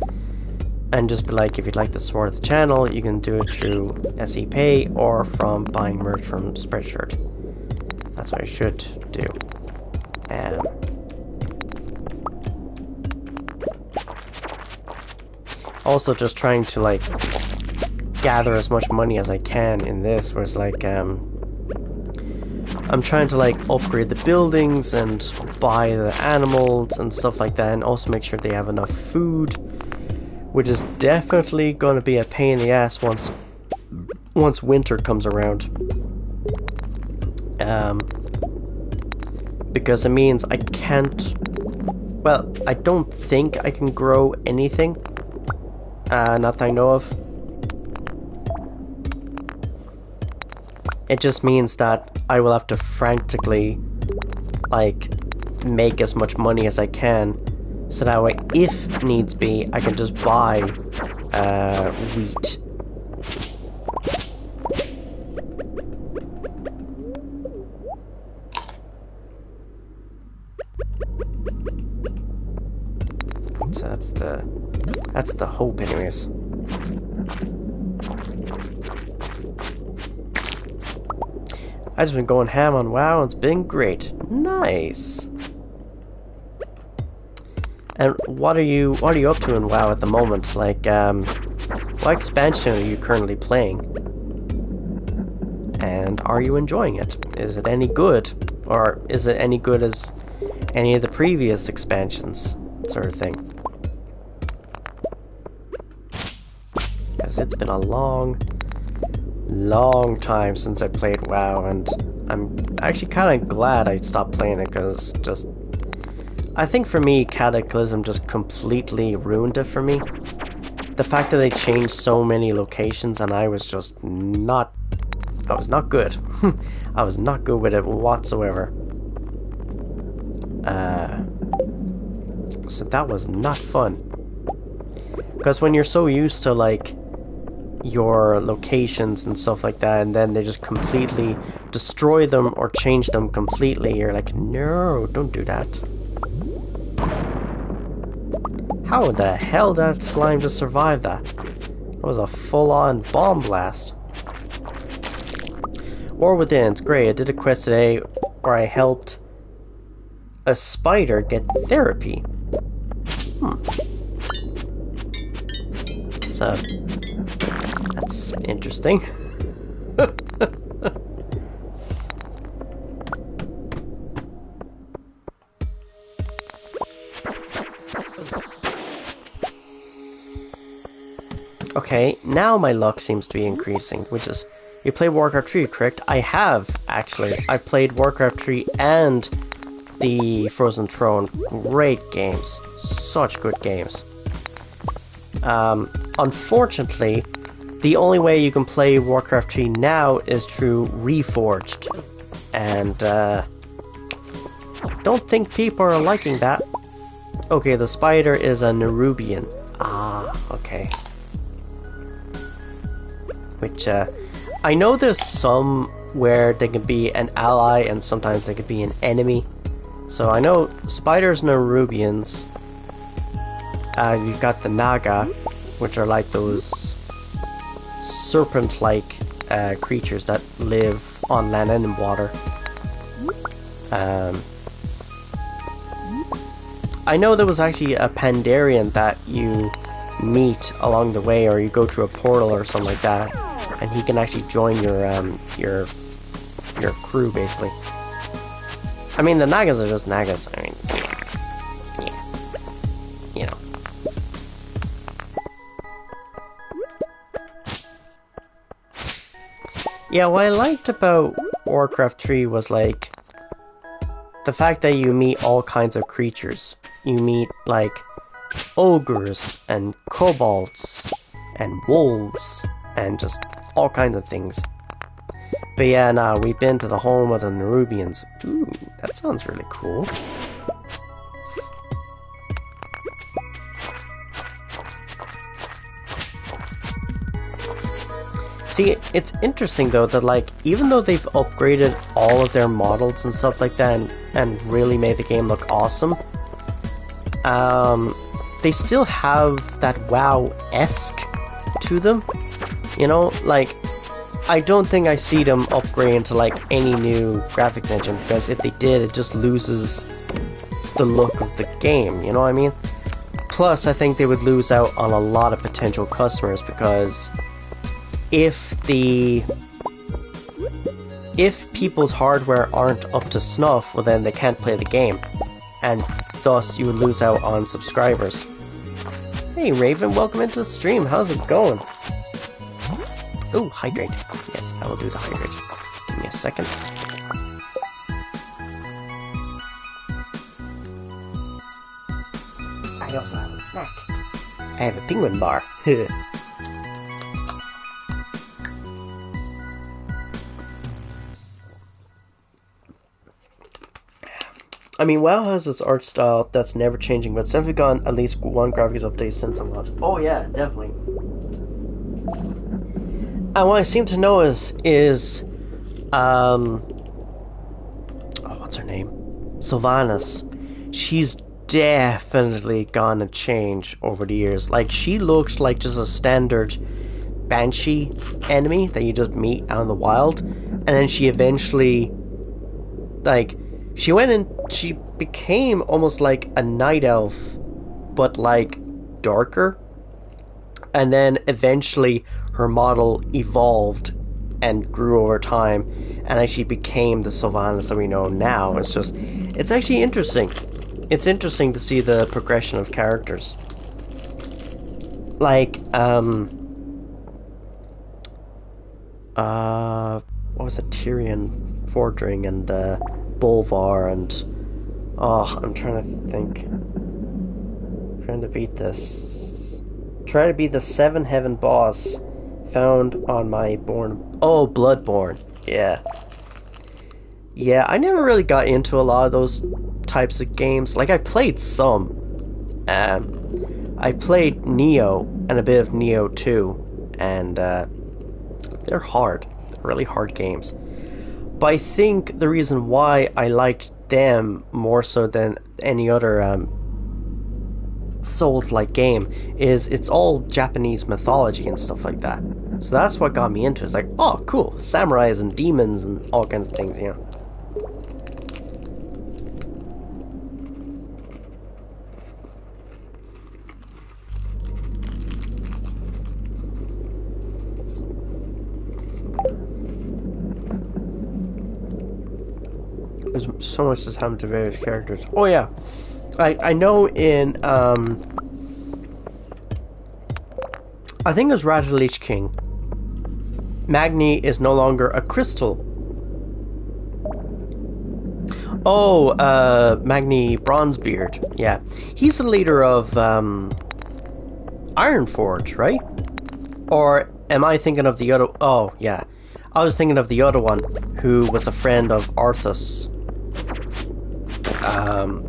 and just be like, if you'd like to support the channel, you can do it through SE Pay or from buying merch from Spreadshirt. That's what I should do. Also just trying to like gather as much money as I can in this, where it's like I'm trying to like upgrade the buildings and buy the animals and stuff like that, and also make sure they have enough food, which is definitely going to be a pain in the ass once winter comes around. Because it means I can't, well, I don't think I can grow anything, not that I know of. It just means that I will have to frantically, like, make as much money as I can, so that way, if needs be, I can just buy wheat. So that's the hope, anyways. I've just been going ham on WoW, and it's been great. Nice. And what are you up to in WoW at the moment? Like, what expansion are you currently playing? And are you enjoying it? Is it any good? Or is it any good as any of the previous expansions? Sort of thing. Because it's been a long time since I played WoW, and I'm actually kind of glad I stopped playing it, because just I think for me Cataclysm just completely ruined it for me. The fact that they changed so many locations, and I was not good. I was not good with it whatsoever. So that was not fun, because when you're so used to like your locations and stuff like that, and then they just completely destroy them or change them completely, you're like, no, don't do that. How the hell did that slime just survive that? That was a full-on bomb blast. War Within, it's great. I did a quest today where I helped a spider get therapy. So that's interesting. Okay, now my luck seems to be increasing, which is... You play Warcraft 3, correct? I have, actually. I played Warcraft 3 and the Frozen Throne. Great games. Such good games. Unfortunately, the only way you can play Warcraft 3 now is through Reforged. And, don't think people are liking that. Okay, the spider is a Nerubian. Ah, okay. Which, I know there's some where they can be an ally and sometimes they could be an enemy. So I know spiders and Nerubians. You've got the Naga, which are like those serpent-like creatures that live on land and in water. I know there was actually a Pandarian that you meet along the way, or you go through a portal or something like that, and he can actually join your crew, basically. I mean, the Nagas are just Nagas. I mean, yeah. You know. Yeah, what I liked about Warcraft 3 was, like, the fact that you meet all kinds of creatures. You meet, like, ogres and kobolds and wolves and just all kinds of things. But yeah, nah, we've been to the home of the Nerubians. Ooh, that sounds really cool. See, it's interesting though that, like, even though they've upgraded all of their models and stuff like that and really made the game look awesome, they still have that WoW-esque to them. You know, like, I don't think I see them upgrading to like any new graphics engine, because if they did, it just loses the look of the game, you know what I mean? Plus, I think they would lose out on a lot of potential customers, because if people's hardware aren't up to snuff, well then they can't play the game, and thus you would lose out on subscribers. Hey Raven, welcome into the stream, how's it going? Ooh, hydrate. Yes, I will do the hydrate. Give me a second. I also have a snack. I have a penguin bar. I mean, WoW has this art style that's never changing, but it's definitely gotten at least one graphics update since the launch. Oh yeah, definitely. And what I seem to know is oh, what's her name? Sylvanas. She's definitely gonna change over the years. Like, she looks like just a standard banshee enemy that you just meet out in the wild, and then she eventually, like, she went and she became almost like a night elf, but like darker. And then eventually her model evolved and grew over time, and actually became the Sylvanas that we know now. It's actually interesting. It's interesting to see the progression of characters. Like, what was it? Tyrion, Fordring, and Bolvar, and oh, I'm trying to think. I'm trying to beat this. Try to be the 7 heaven boss found on my Bloodborne. Yeah. Yeah, I never really got into a lot of those types of games. Like, I played some. I played Neo and a bit of Neo 2, and they're hard. They're really hard games. But I think the reason why I liked them more so than any other Souls-like game is it's all Japanese mythology and stuff like that. So that's what got me into it. It's like, oh, cool, samurais and demons and all kinds of things, you know. There's so much that's happened to various characters. Oh yeah, I know in I think it was Wrath of the Lich King, Magni is no longer a crystal. Oh, Magni Bronzebeard. Yeah, he's the leader of Ironforge, right? Or am I thinking of the other? Oh yeah, I was thinking of the other one, who was a friend of Arthas.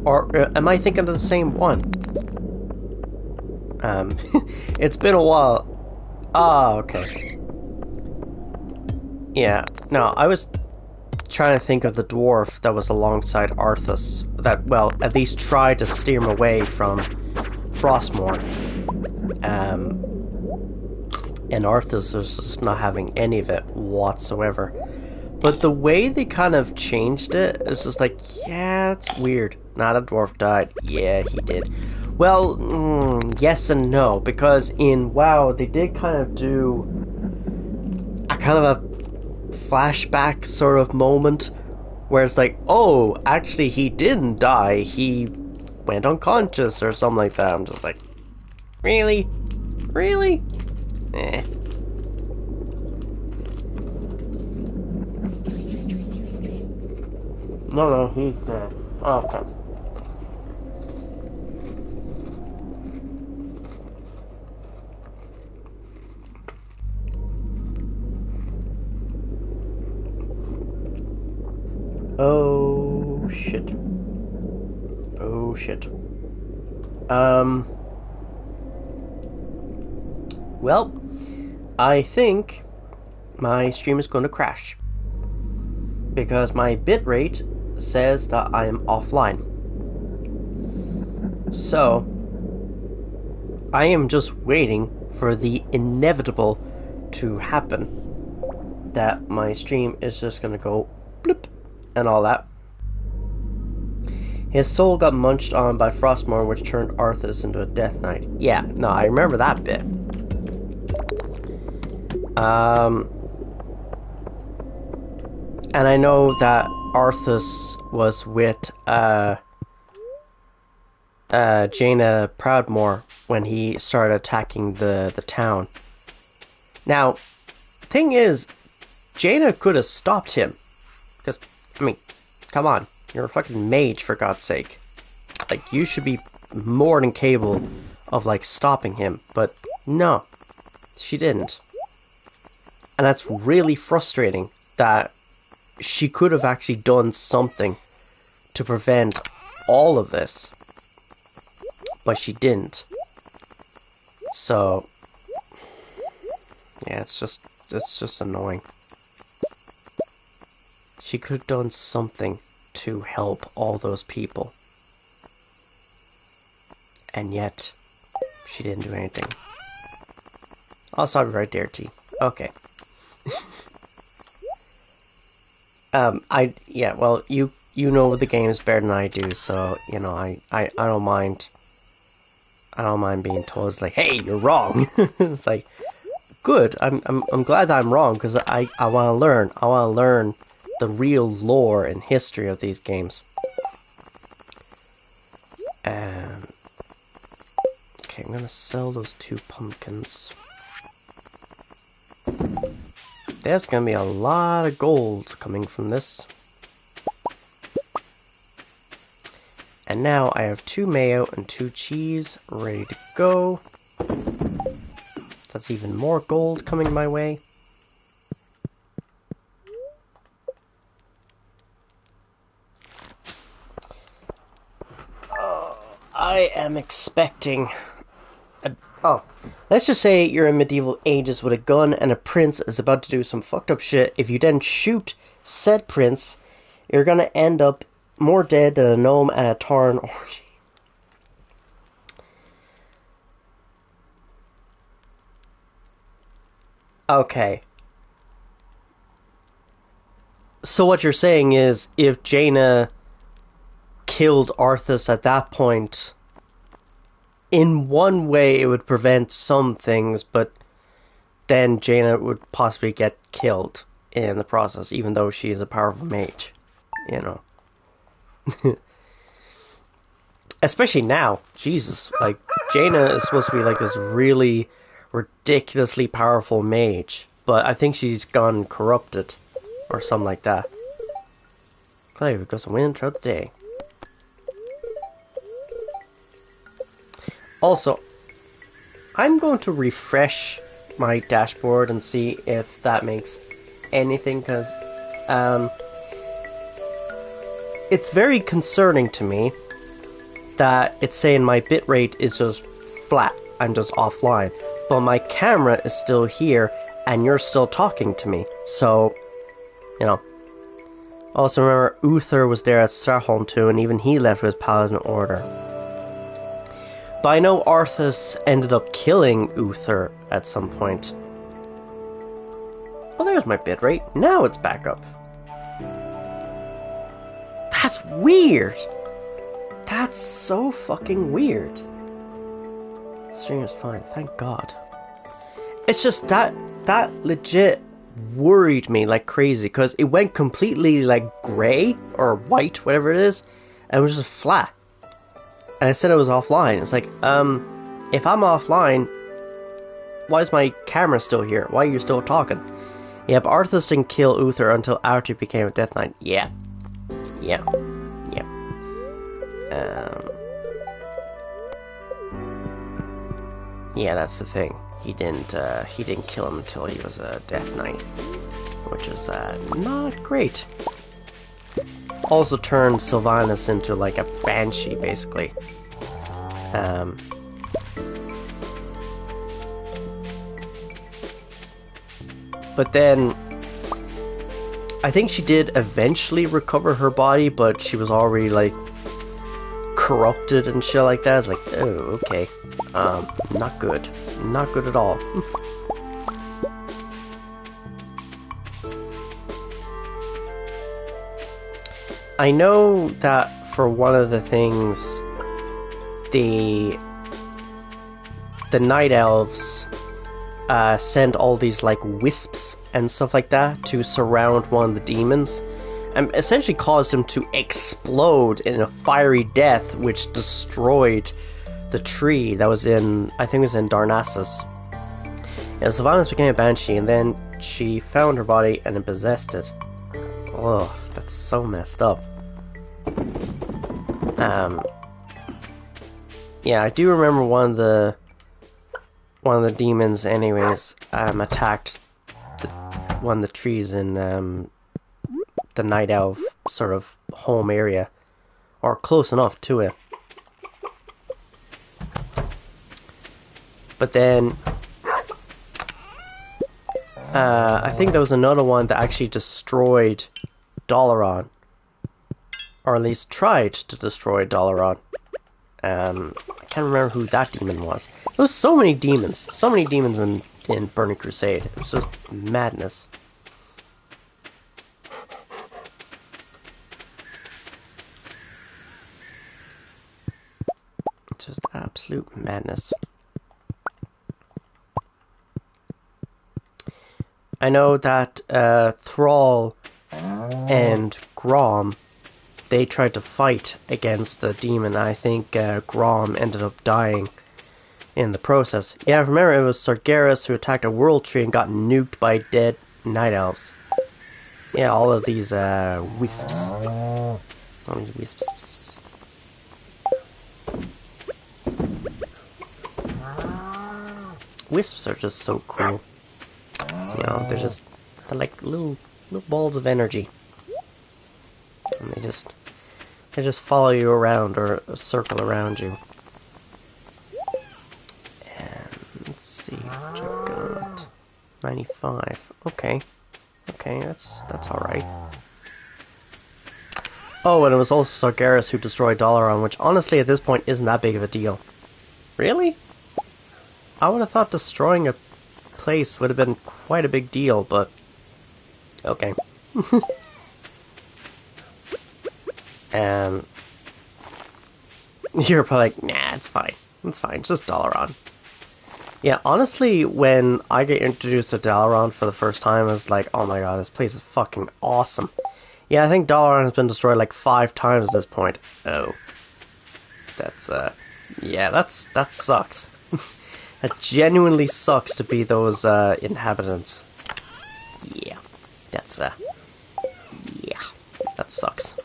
Or am I thinking of the same one? It's been a while. Ah, okay. Yeah, no, I was trying to think of the dwarf that was alongside Arthas. That, well, at least tried to steer him away from Frostmourne. And Arthas was just not having any of it whatsoever. But the way they kind of changed it is just like, yeah, it's weird. Nah, the dwarf died. Yeah, he did. Well, yes and no, because in WoW they did kind of do a kind of a flashback sort of moment where it's like, oh, actually he didn't die, he went unconscious or something like that. I'm just like, really? Really? Eh. No, he's dead. Oh, okay. Oh, shit. Oh, shit. Well, I think my stream is going to crash, because my bitrate says that I am offline. So, I am just waiting for the inevitable to happen. That my stream is just gonna go bloop and all that. His soul got munched on by Frostmourne, which turned Arthas into a Death Knight. Yeah, no, I remember that bit. And I know that Arthas was with Jaina Proudmoore when he started attacking the town. Now, thing is, Jaina could have stopped him. Because, I mean, come on. You're a fucking mage, for God's sake. Like, you should be more than capable of, like, stopping him. But, no. She didn't. And that's really frustrating that she could have actually done something to prevent all of this. But she didn't. So, yeah, it's just annoying. She could have done something to help all those people. And yet, she didn't do anything. I'll stop you right there, T. Okay. Yeah, well, you know the games better than I do, so, you know, I don't mind. I don't mind being told, it's like, hey, you're wrong. It's like, good, I'm glad that I'm wrong, because I want to learn. I want to learn the real lore and history of these games. Okay, I'm gonna sell those 2 pumpkins. There's gonna be a lot of gold coming from this. And now I have 2 mayo and 2 cheese ready to go. That's even more gold coming my way. I am expecting... let's just say you're in medieval ages with a gun and a prince is about to do some fucked up shit. If you then shoot said prince, you're gonna end up more dead than a gnome at a Tauren orgy. Okay. So what you're saying is, if Jaina killed Arthas at that point, in one way it would prevent some things, but then Jaina would possibly get killed in the process, even though she is a powerful mage. You know. Especially now. Jesus. Like, Jaina is supposed to be like this really ridiculously powerful mage, but I think she's gone corrupted. Or something like that. Clay, we've got some wind throughout the day. Also, I'm going to refresh my dashboard and see if that makes anything, because it's very concerning to me that it's saying my bitrate is just flat. I'm just offline. But my camera is still here and you're still talking to me. So, you know. Also remember, Uther was there at Starholm too, and even he left with his paladin order. But I know Arthas ended up killing Uther at some point. Well, there's my bitrate. Now it's back up. That's weird. That's so fucking weird. Stream is fine, thank God. It's just that legit worried me like crazy, because it went completely like grey or white, whatever it is, and it was just flat. And I said it was offline. It's like, if I'm offline, why is my camera still here? Why are you still talking? Yeah, but Arthas didn't kill Uther until after he became a Death Knight. Yeah. Yeah. Yeah, that's the thing. He didn't kill him until he was a Death Knight, which is not great. Also turned Sylvanas into like a banshee, basically. But then I think she did eventually recover her body, but she was already like corrupted and shit like that. It's like, oh, okay. Not good. Not good at all. I know that for one of the things, the night elves send all these like wisps and stuff like that to surround one of the demons, and essentially caused him to explode in a fiery death, which destroyed the tree that was in, I think it was in Darnassus. And Sylvanas became a banshee, and then she found her body and then possessed it. Oh, that's so messed up. Yeah, I do remember one of the demons, anyways, attacked one of the trees in the night elf sort of home area, or close enough to it. But then I think there was another one that actually destroyed Dalaran, or at least tried to destroy Dalaran. I can't remember who that demon was. There was so many demons in Burning Crusade. It was just madness. Just absolute madness. I know that Thrall and Grom, they tried to fight against the demon. I think Grom ended up dying in the process. Yeah, I remember it was Sargeras who attacked a world tree and got nuked by dead night elves. Yeah, all of these wisps. All these wisps. Wisps are just so cool. You know, they're like little balls of energy. And they just follow you around, or circle around you. And let's see, what I got. 95. Okay, that's all right. Oh, and it was also Sargeras who destroyed Dalaran, which honestly at this point isn't that big of a deal. Really? I would have thought destroying a place would have been quite a big deal, but okay. You're probably like, nah, it's fine. It's fine, it's just Dalaran. Yeah, honestly, when I get introduced to Dalaran for the first time, I was like, oh my god, this place is fucking awesome. Yeah, I think Dalaran has been destroyed like 5 times at this point. Oh. That's, yeah, that sucks. That genuinely sucks to be those, inhabitants. Yeah. That's, yeah. That sucks.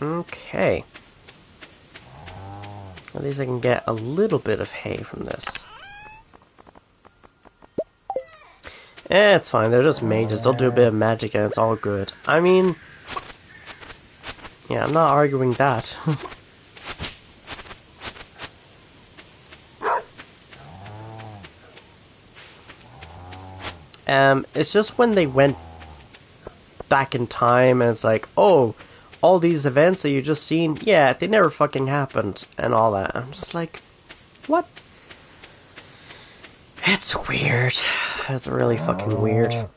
Okay. At least I can get a little bit of hay from this. It's fine, they're just mages. They'll do a bit of magic and it's all good. I mean, yeah, I'm not arguing that. It's just when they went back in time and it's like, oh, all these events that you just seen, yeah, they never fucking happened and all that. I'm just like, what? It's weird. It's really fucking weird.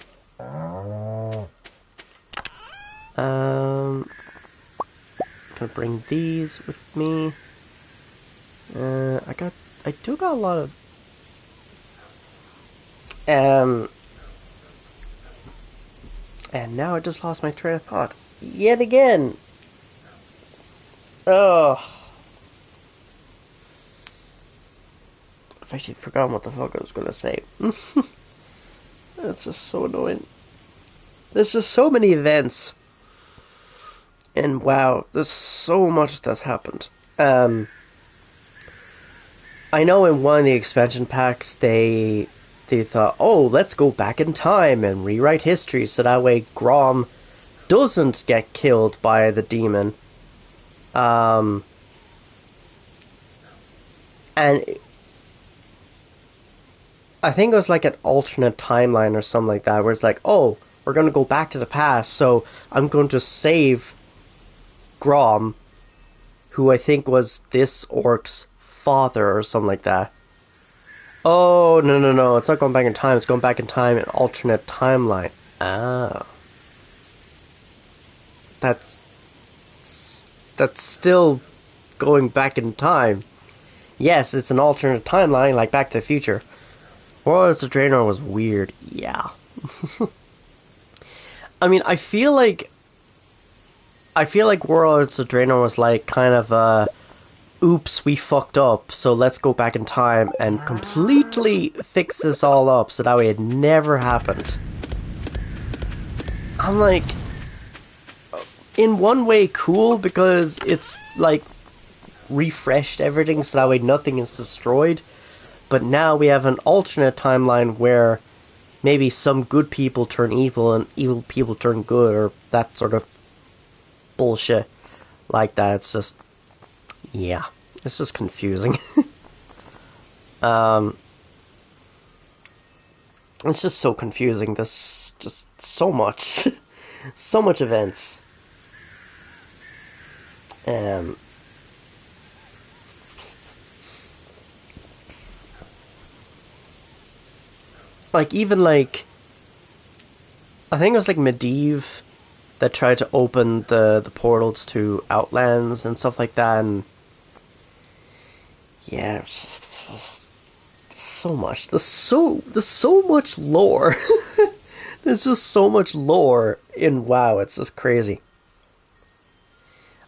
Gonna bring these with me. I do got a lot of and now I just lost my train of thought yet again. Oh, I've actually forgotten what the fuck I was gonna say. That's just so annoying. There's just so many events, and wow, there's so much that's happened. I know in one of the expansion packs they thought, oh, let's go back in time and rewrite history so that way Grom doesn't get killed by the demon. And I think it was like an alternate timeline or something like that, where it's like, oh, we're gonna go back to the past, so I'm going to save Grom, who I think was this orc's father or something like that. Oh, no, no, no, it's not going back in time, it's going back in time in alternate timeline. Ah. That's still going back in time. Yes, it's an alternate timeline, like Back to the Future. Warlords of Draenor was weird, yeah. I mean, I feel like Warlords of Draenor was like kind of oops, we fucked up, so let's go back in time and completely fix this all up so that way it never happened. I'm like, in one way cool, because it's like refreshed everything so that way nothing is destroyed, but now we have an alternate timeline where maybe some good people turn evil and evil people turn good, or that sort of bullshit like that. It's just, yeah, it's just confusing. It's just so confusing. There's just so much so much events. Like, even like, I think it was like Medivh that tried to open the portals to Outlands and stuff like that, and yeah, it's just so much. There's so much lore. There's just so much lore in WoW. It's just crazy.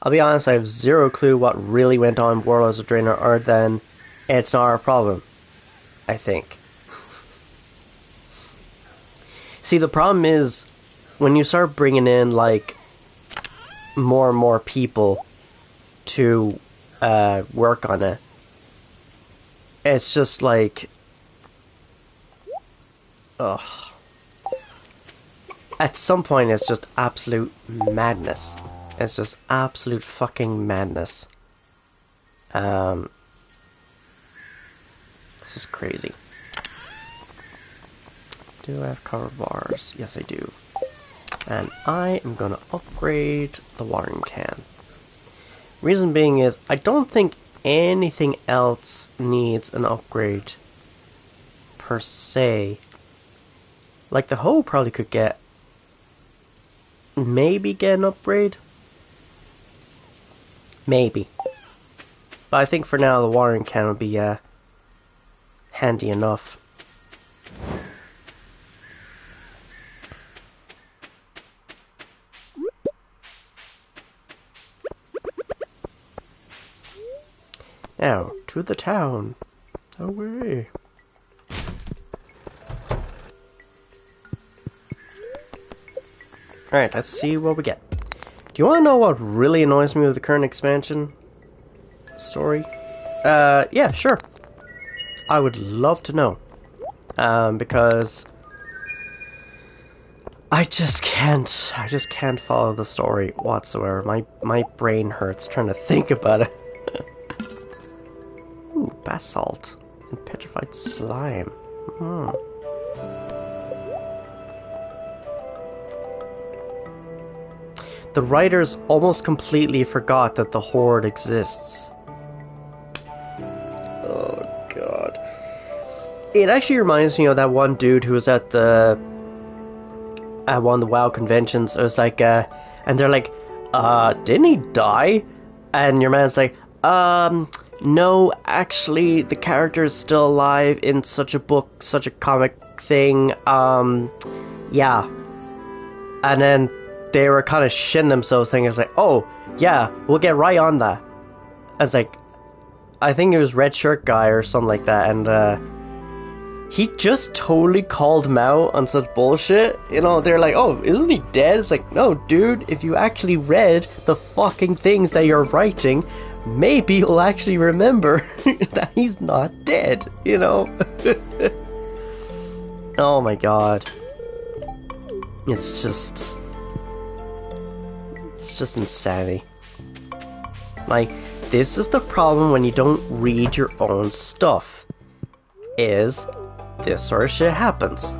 I'll be honest, I have zero clue what really went on in Warlords of Draenor, other than it's not our problem, I think. See, the problem is, when you start bringing in, like, more and more people to work on it, it's just like, ugh. At some point, it's just absolute madness. It's just absolute fucking madness. This is crazy. Do I have cover bars? Yes, I do. And I am gonna upgrade the watering can. Reason being is, I don't think anything else needs an upgrade per se. Like, the hoe probably could maybe get an upgrade. Maybe. But I think for now the watering can would be handy enough. Now, to the town. Away. Alright, let's see what we get. Do you want to know what really annoys me with the current expansion story? Yeah, sure. I would love to know. Because I just can't follow the story whatsoever. My brain hurts trying to think about it. Ooh, basalt and petrified slime. The writers almost completely forgot that the Horde exists. Oh god. It actually reminds me of that one dude who was at one of the WoW conventions. It was like, and they're like, didn't he die? And your man's like, no, actually, the character is still alive in such a book, such a comic thing, yeah. And then they were kind of shitting themselves, thinking, it's like, oh, yeah, we'll get right on that. I was like, I think it was Red Shirt Guy or something like that, and, he just totally called him out on such bullshit. You know, they're like, oh, isn't he dead? It's like, no, dude, if you actually read the fucking things that you're writing, maybe you'll actually remember that he's not dead, you know? Oh my god. It's just insanity. Like, this is the problem when you don't read your own stuff, is the this sort of shit happens.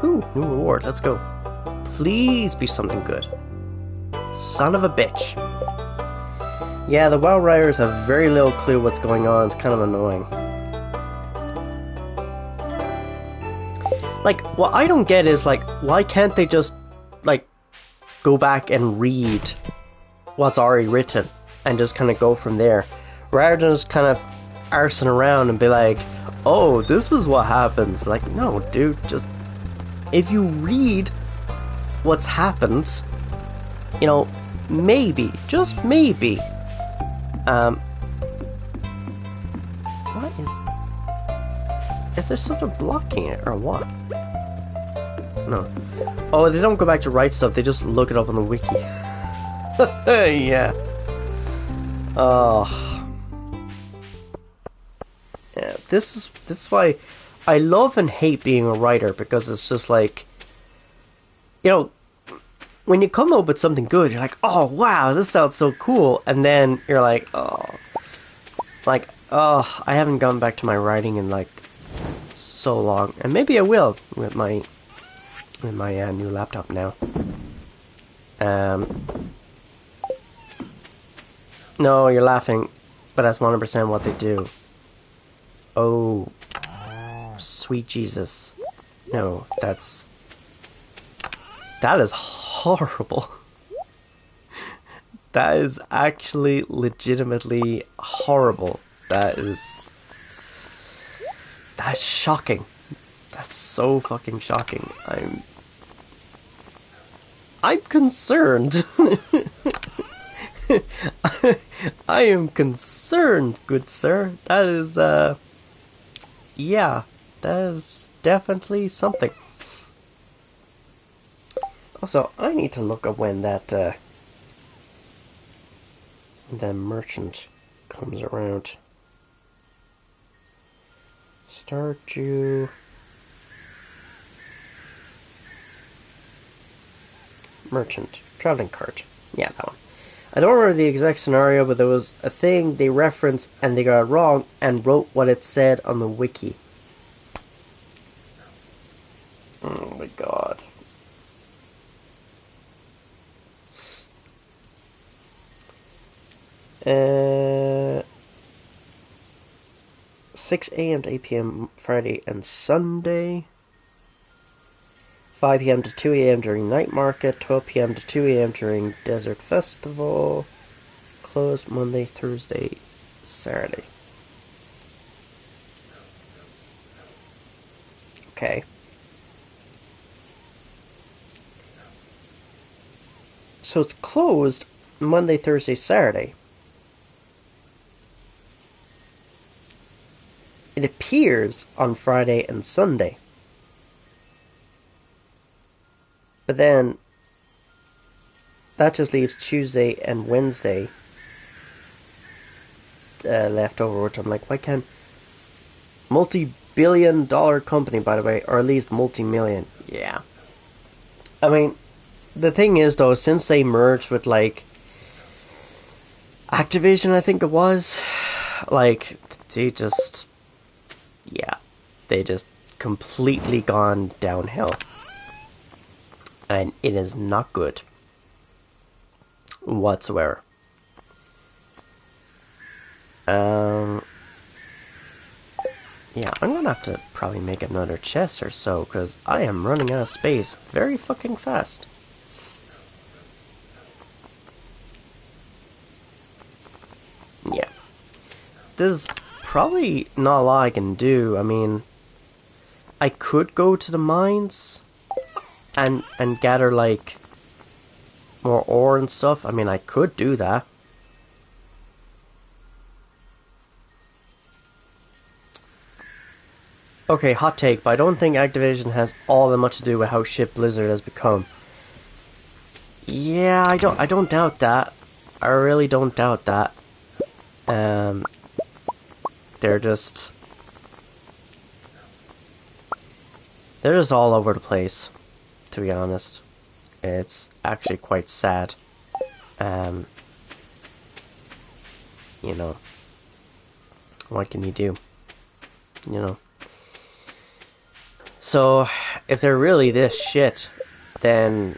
Ooh, new reward. Let's go. Please be something good. Son of a bitch. Yeah, the WoW writers have very little clue what's going on. It's kind of annoying. Like, what I don't get is, like, why can't they just, like, go back and read what's already written and just kind of go from there, rather than just kind of arsing around and be like, oh, this is what happens. Like, no, dude, just, if you read what's happened, you know, maybe, just maybe, what is there something blocking it, or what? No. Oh, they don't go back to write stuff, they just look it up on the wiki. Yeah. Oh. Yeah, this is why I love and hate being a writer, because it's just like, you know, when you come up with something good, you're like, oh wow, this sounds so cool, and then you're like, oh, I haven't gone back to my writing in like so long, and maybe I will with my new laptop now. No, you're laughing, but that's 100% what they do. Oh, sweet Jesus. No, that is horrible. That is actually legitimately horrible. That's shocking. That's so fucking shocking. I'm concerned. I am concerned, good sir. That is, yeah, that is definitely something. Also, I need to look up when that, the merchant comes around. Stardew... Merchant. Traveling cart. Yeah, that one. I don't remember the exact scenario, but there was a thing they referenced and they got it wrong and wrote what it said on the wiki. Oh my god. Uh, 6 a.m. to 8 p.m. Friday and Sunday. 5 p.m. to 2 a.m. during night market. 12 p.m. to 2 a.m. during desert festival. Closed Monday, Thursday, Saturday. Okay. So it's closed Monday, Thursday, Saturday. It appears on Friday and Sunday. But then that just leaves Tuesday and Wednesday left over, which I'm like, why can't... Multi-billion-dollar company, by the way, or at least multi-million. Yeah. I mean, the thing is, though, since they merged with, like, Activision, I think it was, like, they just... Yeah. They just completely gone downhill. And it is not good. Whatsoever. Yeah, I'm gonna have to probably make another chest or so, because I am running out of space very fucking fast. Yeah. There's probably not a lot I can do. I mean, I could go to the mines and gather, like, more ore and stuff. I mean, I could do that. Okay, hot take, but I don't think Activision has all that much to do with how shit Blizzard has become. Yeah, I don't doubt that. I really don't doubt that. They're just all over the place, to be honest. It's actually quite sad. You know, what can you do? you know. So, if they're really this shit, then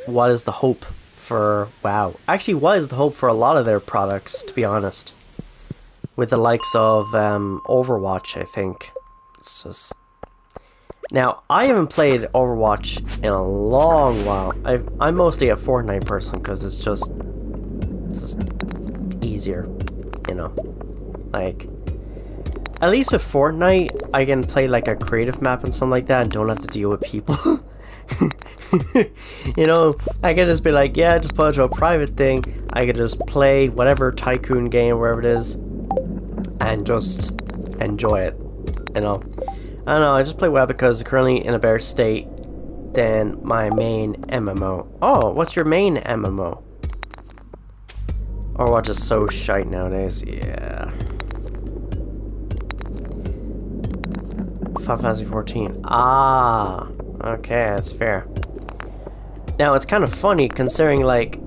what is the hope for WoW? Actually, what is the hope for a lot of their products, to be honest? With the likes of Overwatch, I think. It's just... Now, I haven't played Overwatch in a long while. I'm mostly a Fortnite person, because it's just easier, you know. Like... At least with Fortnite, I can play like a creative map and something like that and don't have to deal with people. You know, I can just be like, yeah, just put it to a private thing. I could just play whatever tycoon game, wherever it is, and just enjoy it, you know. I don't know, I just play WoW because it's currently in a better state than my main MMO. Oh, what's your main MMO? Overwatch is so shite nowadays, yeah. Final Fantasy 14. Ah, okay, that's fair. Now, it's kind of funny, considering, like,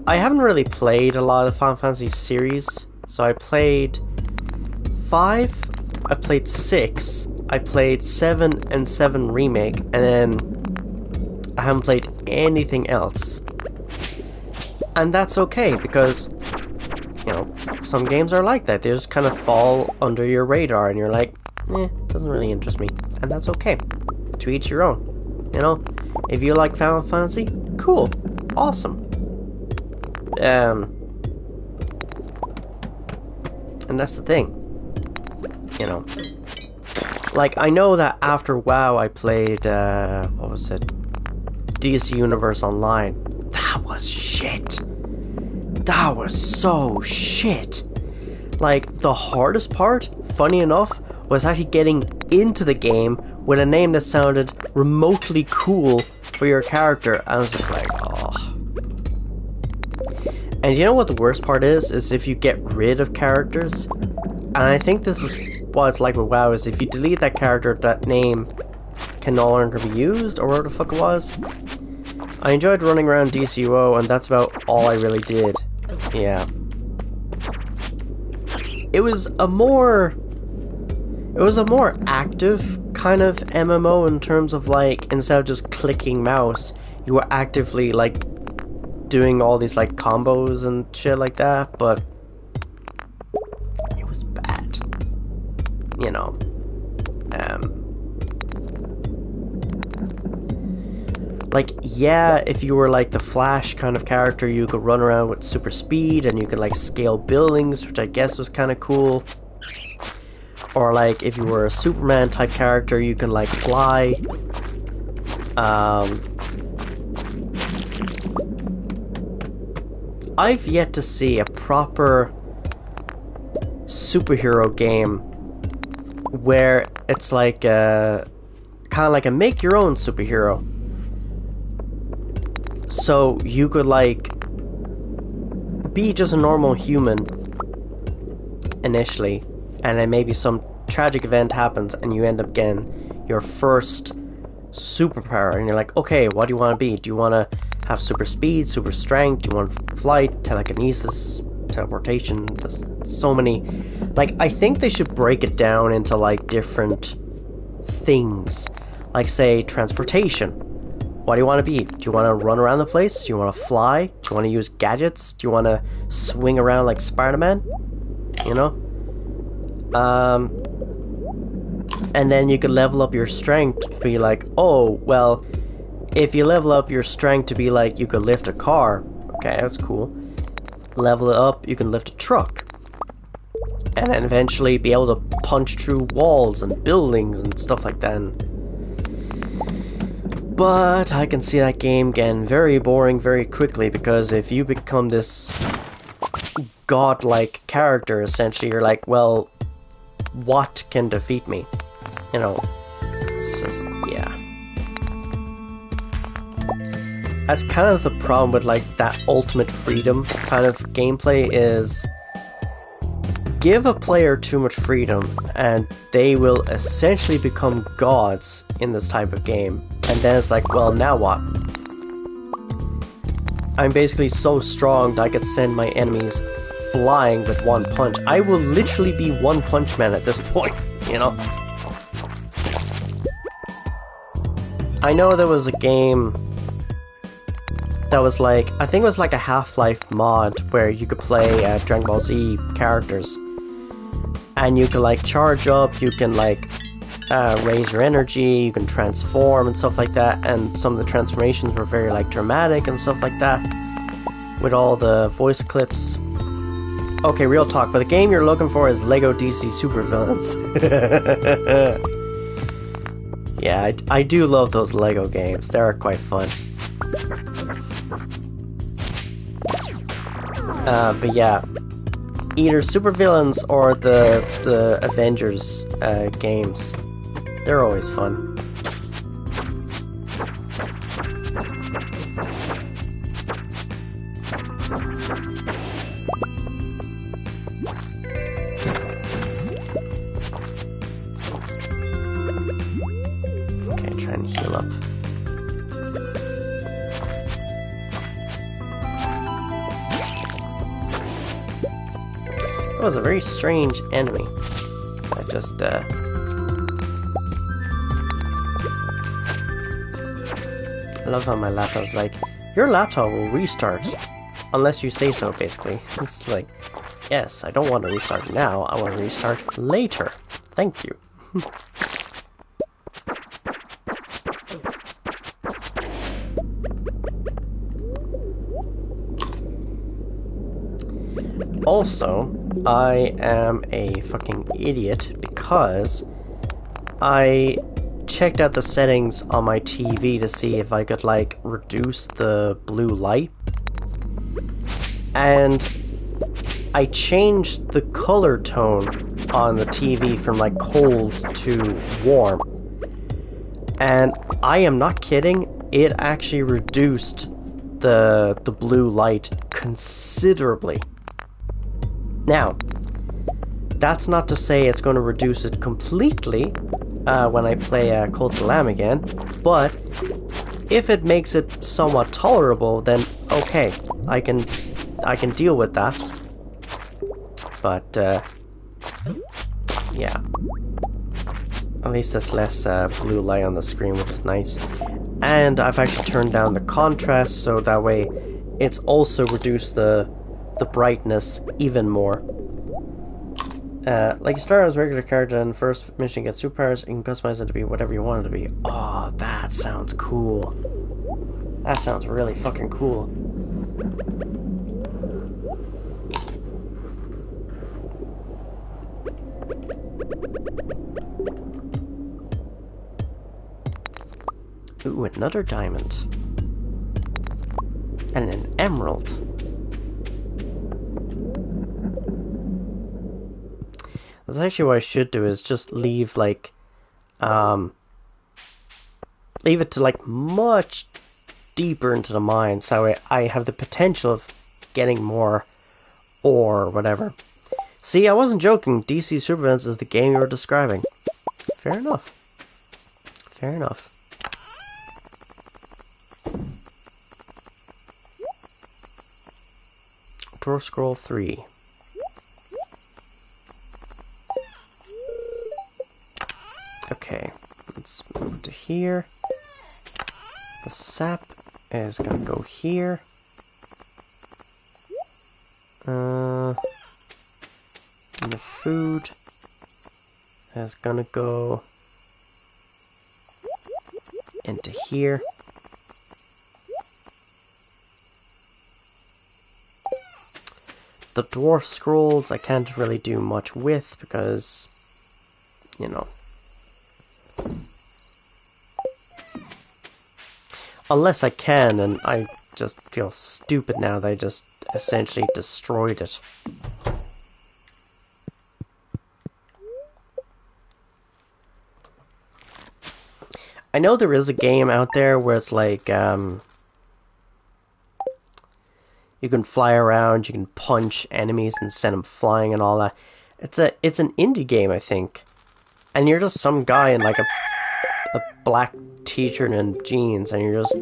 I haven't really played a lot of the Final Fantasy series. So I played 5, I played 6, I played 7 and 7 Remake, and then I haven't played anything else. And that's okay, because, you know, some games are like that. They just kind of fall under your radar, and you're like, doesn't really interest me. And that's okay. To each your own. You know? If you like Final Fantasy, cool. Awesome. And that's the thing. You know? Like, I know that after WoW I played, what was it? DC Universe Online. That was shit. That was so shit. Like, the hardest part, funny enough, was actually getting into the game with a name that sounded remotely cool for your character. I was just like, oh. And you know what the worst part is? Is if you get rid of characters. And I think this is what it's like with WoW, is if you delete that character, that name can no longer be used, or whatever the fuck it was. I enjoyed running around DCUO, and that's about all I really did. Yeah. It was a more active kind of MMO in terms of, like, instead of just clicking mouse, you were actively, like, doing all these, like, combos and shit like that, but it was bad. You know. Like, yeah, if you were, like, the Flash kind of character, you could run around with super speed, and you could, like, scale buildings, which I guess was kind of cool. Or, like, if you were a Superman type character, you can, like, fly. I've yet to see a proper superhero game where it's like kind of like a make your own superhero. So you could, like, be just a normal human initially, and then maybe some tragic event happens and you end up getting your first superpower, and you're like, okay, what do you want to be? Do you want to have super speed, super strength? Do you want flight, telekinesis, teleportation? There's so many. Like, I think they should break it down into, like, different things. Like, say, transportation. What do you want to be? Do you want to run around the place? Do you want to fly? Do you want to use gadgets? Do you want to swing around like Spider-Man? You know? And then you could level up your strength to be like, oh, well, if you level up your strength to be like, you could lift a car. Okay, that's cool. Level it up, you can lift a truck. And then eventually be able to punch through walls and buildings and stuff like that. But I can see that game getting very boring very quickly, because if you become this godlike character, essentially, you're like, well, what can defeat me? You know, it's just, yeah. That's kind of the problem with, like, that ultimate freedom kind of gameplay, is give a player too much freedom and they will essentially become gods in this type of game. And then it's like, well, now what? I'm basically so strong that I could send my enemies flying with one punch. I will literally be One Punch Man at this point. you know? I know there was a game that was like, I think it was like a Half-Life mod where you could play Dragon Ball Z characters. And you can like charge up, you can like raise your energy, you can transform and stuff like that. And some of the transformations were very like dramatic and stuff like that. With all the voice clips. Okay, real talk, but the game you're looking for is Lego DC Supervillains. Yeah, I do love those Lego games. They are quite fun. But yeah, either Supervillains or the Avengers games. They're always fun. Okay, try and heal up. That was a very strange enemy. I just, I love how my laptop's like, your laptop will restart unless you say so, basically. It's like, yes, I don't want to restart now, I want to restart later. Thank you. Also, I am a fucking idiot because I checked out the settings on my TV to see if I could like reduce the blue light, and I changed the color tone on the TV from like cold to warm, and I am not kidding, it actually reduced the blue light considerably. Now, that's not to say it's going to reduce it completely when I play Cult of the Lamb again, but if it makes it somewhat tolerable, then okay, I can deal with that. But yeah, at least there's less blue light on the screen, which is nice. And I've actually turned down the contrast, so that way it's also reduced the brightness even more. Like you start as a regular character and first mission gets superpowers, you can customize it to be whatever you want it to be. Oh, that sounds cool. That sounds really fucking cool. Ooh, another diamond. And an emerald. That's actually what I should do, is just leave like leave it to like much deeper into the mine, so I have the potential of getting more ore or whatever. See, I wasn't joking. DC Supervillains is the game you were describing. Fair enough. Fair enough. Dwarf Scroll 3. Okay, let's move to here. The sap is gonna go here. And the food is gonna go into here. The dwarf scrolls I can't really do much with because, you know, unless I can, and I just feel stupid now that I just essentially destroyed it. I know there is a game out there where it's like, you can fly around, you can punch enemies and send them flying and all that. It's an indie game, I think. And you're just some guy in like a black t-shirt and jeans, and you're just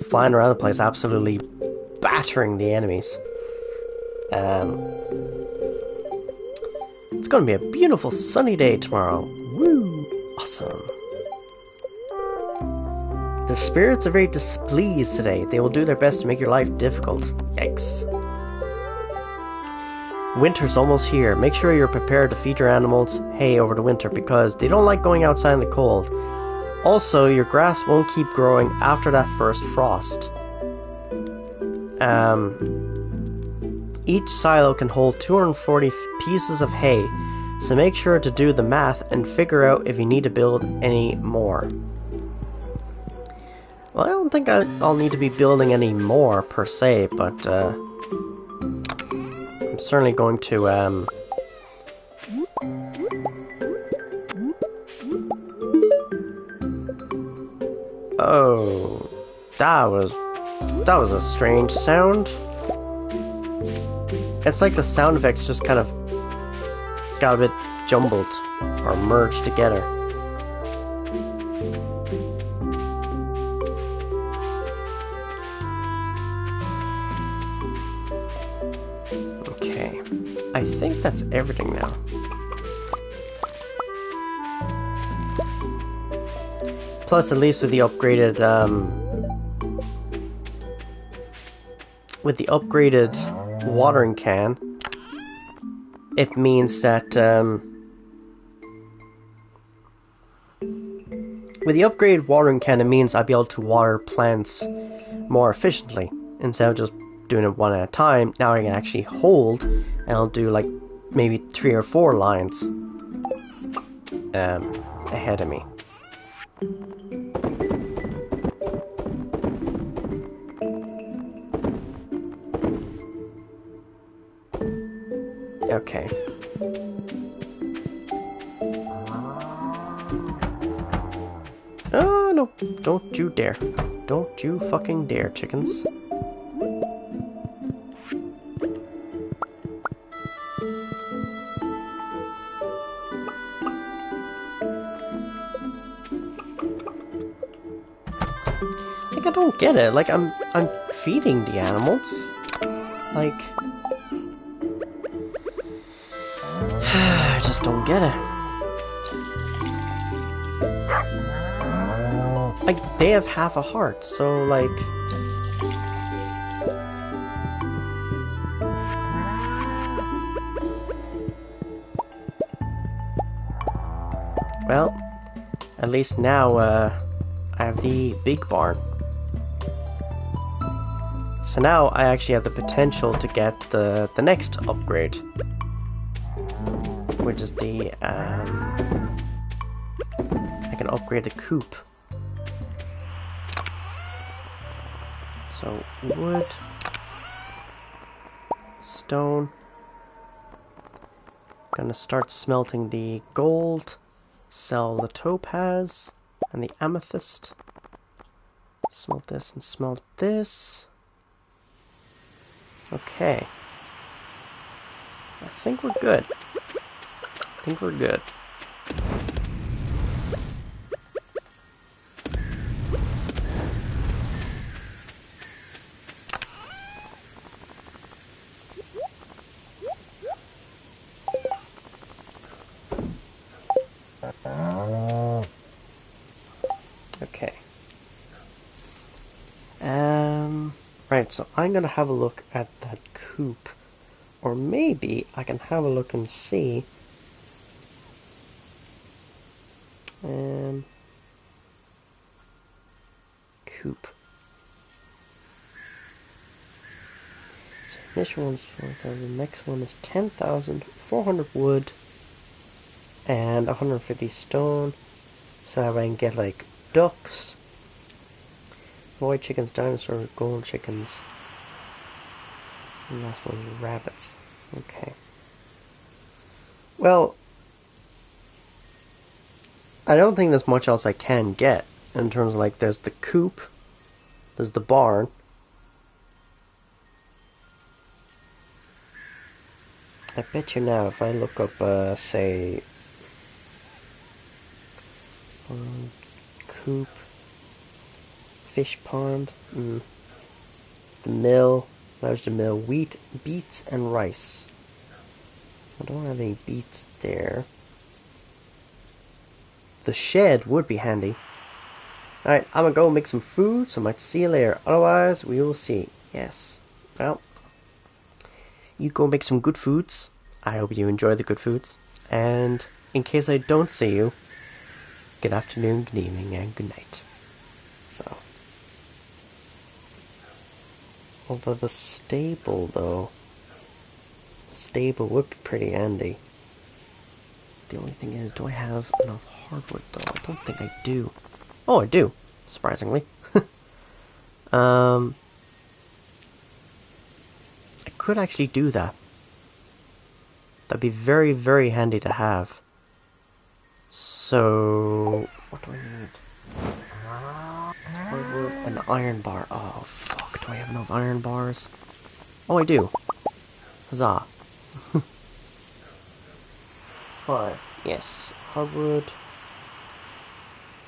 flying around the place absolutely battering the enemies. It's gonna be a beautiful sunny day tomorrow. Woo! Awesome. The spirits are very displeased today. They will do their best to make your life difficult. Yikes. Winter's almost here. Make sure you're prepared to feed your animals hay over the winter because they don't like going outside in the cold. Also, your grass won't keep growing after that first frost. Each silo can hold 240 pieces of hay, so make sure to do the math and figure out if you need to build any more. Well, I don't think I'll need to be building any more per se, but I'm certainly going to oh, that was a strange sound. It's like the sound effects just kind of got a bit jumbled or merged together. Okay, I think that's everything now. Plus, at least with the upgraded watering can, it means that with the upgraded watering can, it means I'll be able to water plants more efficiently instead of just doing it one at a time. Now I can actually hold, and I'll do like maybe 3 or 4 lines ahead of me. Okay. Oh, no. Don't you dare. Don't you fucking dare, chickens. Like, I don't get it. Like, I'm feeding the animals. Like... I just don't get it. Like, they have half a heart, so, like... Well, at least now, I have the big barn. So now I actually have the potential to get the next upgrade. Which is the, I can upgrade the coop. So, wood, stone. Gonna start smelting the gold, sell the topaz, and the amethyst. Smelt this and smelt this. Okay. I think we're good. I think we're good. Okay. Right, so I'm gonna have a look at that coop. Or maybe I can have a look and see. Coop. So initial one's 4,000, next one is 10,000, 400 wood, and 150 stone. So that way I can get like ducks, white chickens, dinosaurs, gold chickens, and last one is rabbits. Okay. Well, I don't think there's much else I can get in terms of like there's the coop, there's the barn. I bet you now if I look up say coop, fish pond, the mill, there's the mill, wheat, beets and rice. I don't have any beets there. The shed would be handy. Alright, I'm gonna go make some food, so I might see you later. Otherwise, we will see. Yes. Well, you go make some good foods. I hope you enjoy the good foods. And in case I don't see you, good afternoon, good evening, and good night. So. Although the stable, though. The stable would be pretty handy. The only thing is, do I have enough hardwood, though? I don't think I do. Oh, I do. Surprisingly. I could actually do that. That'd be very, very handy to have. So, what do I need? Hardwood, an iron bar. Oh, fuck. Do I have enough iron bars? Oh, I do. Huzzah. 5. Yes. Hardwood.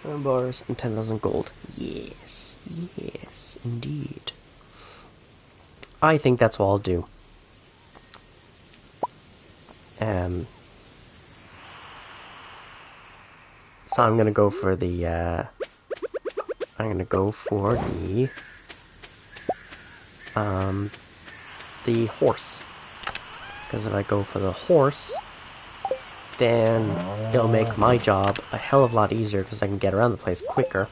Iron bars and 10,000 gold. Yes. Yes, indeed. I think that's what I'll do. So I'm gonna go for the, the horse. Because if I go for the horse, then it'll make my job a hell of a lot easier because I can get around the place quicker.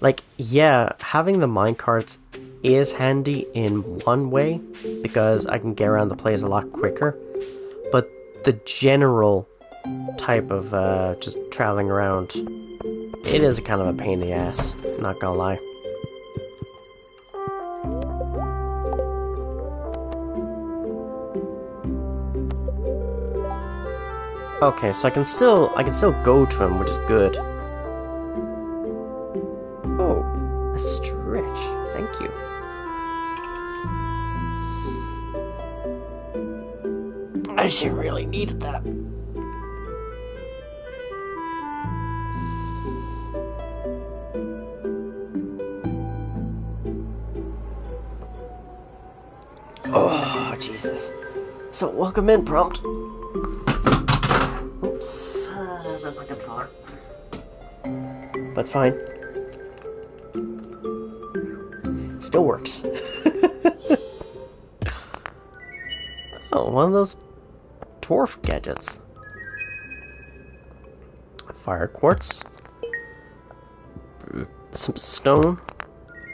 Like, yeah, having the minecarts is handy in one way because I can get around the place a lot quicker, but the general type of just traveling around, it is kind of a pain in the ass, not gonna lie. Okay, so I can still go to him, which is good. Oh, a stretch. Thank you. I actually really needed that. Oh, Jesus. So, welcome in, prompt. Oops. That's my controller. But fine. Still works. Oh, one of those dwarf gadgets. Fire quartz. Some stone.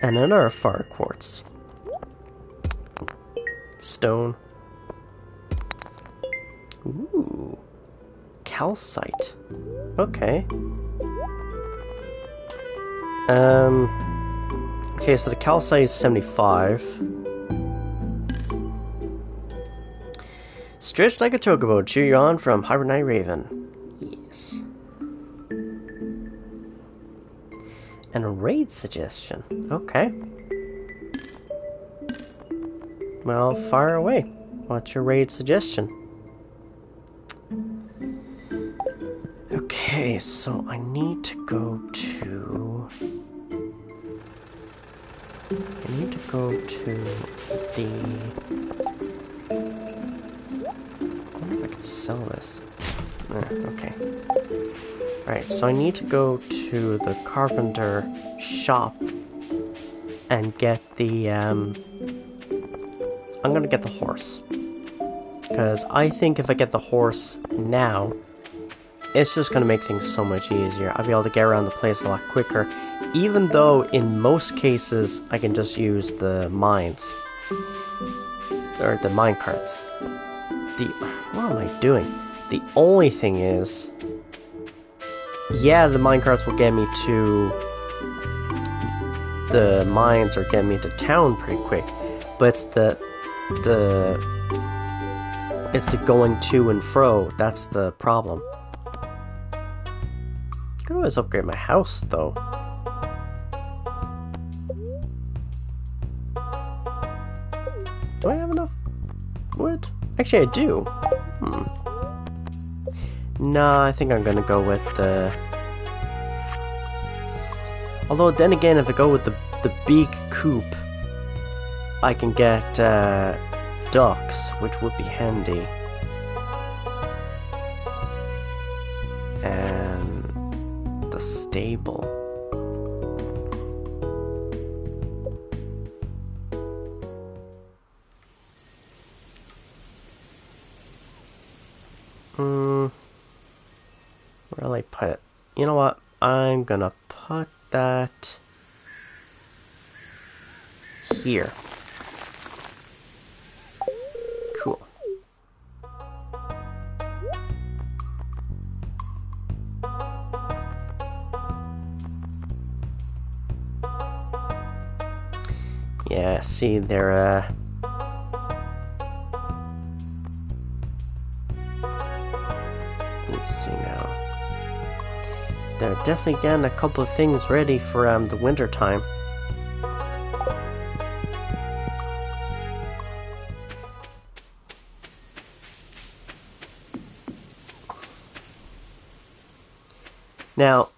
And another fire quartz. Stone. Ooh. Calcite. Okay. Okay, so the calcite is 75. Stretched like a chocobo, cheer you on from Hibernate Raven. Yes. And a raid suggestion. Okay. Well, fire away. What's your raid suggestion? Okay, so I need to go to... the... I wonder if I can sell this. Okay. Alright, so I need to go to the carpenter shop and get the, I'm gonna get the horse. Because I think if I get the horse now, it's just gonna make things so much easier. I'll be able to get around the place a lot quicker, even though in most cases I can just use the mines. Or the mine carts. What am I doing? The only thing is, yeah, the minecarts will get me to the mines or get me to town pretty quick, but it's the going to and fro that's the problem. I could always upgrade my house though. Do I have enough wood? Actually, I do. Nah, I think I'm gonna go with the... Although, then again, if I go with the the big coop, I can get ducks, which would be handy. And the stable. Where'll I put it? You know what? I'm gonna put that here. Cool. Yeah, see, they're let's see now. They're definitely getting a couple of things ready for the winter time. Now,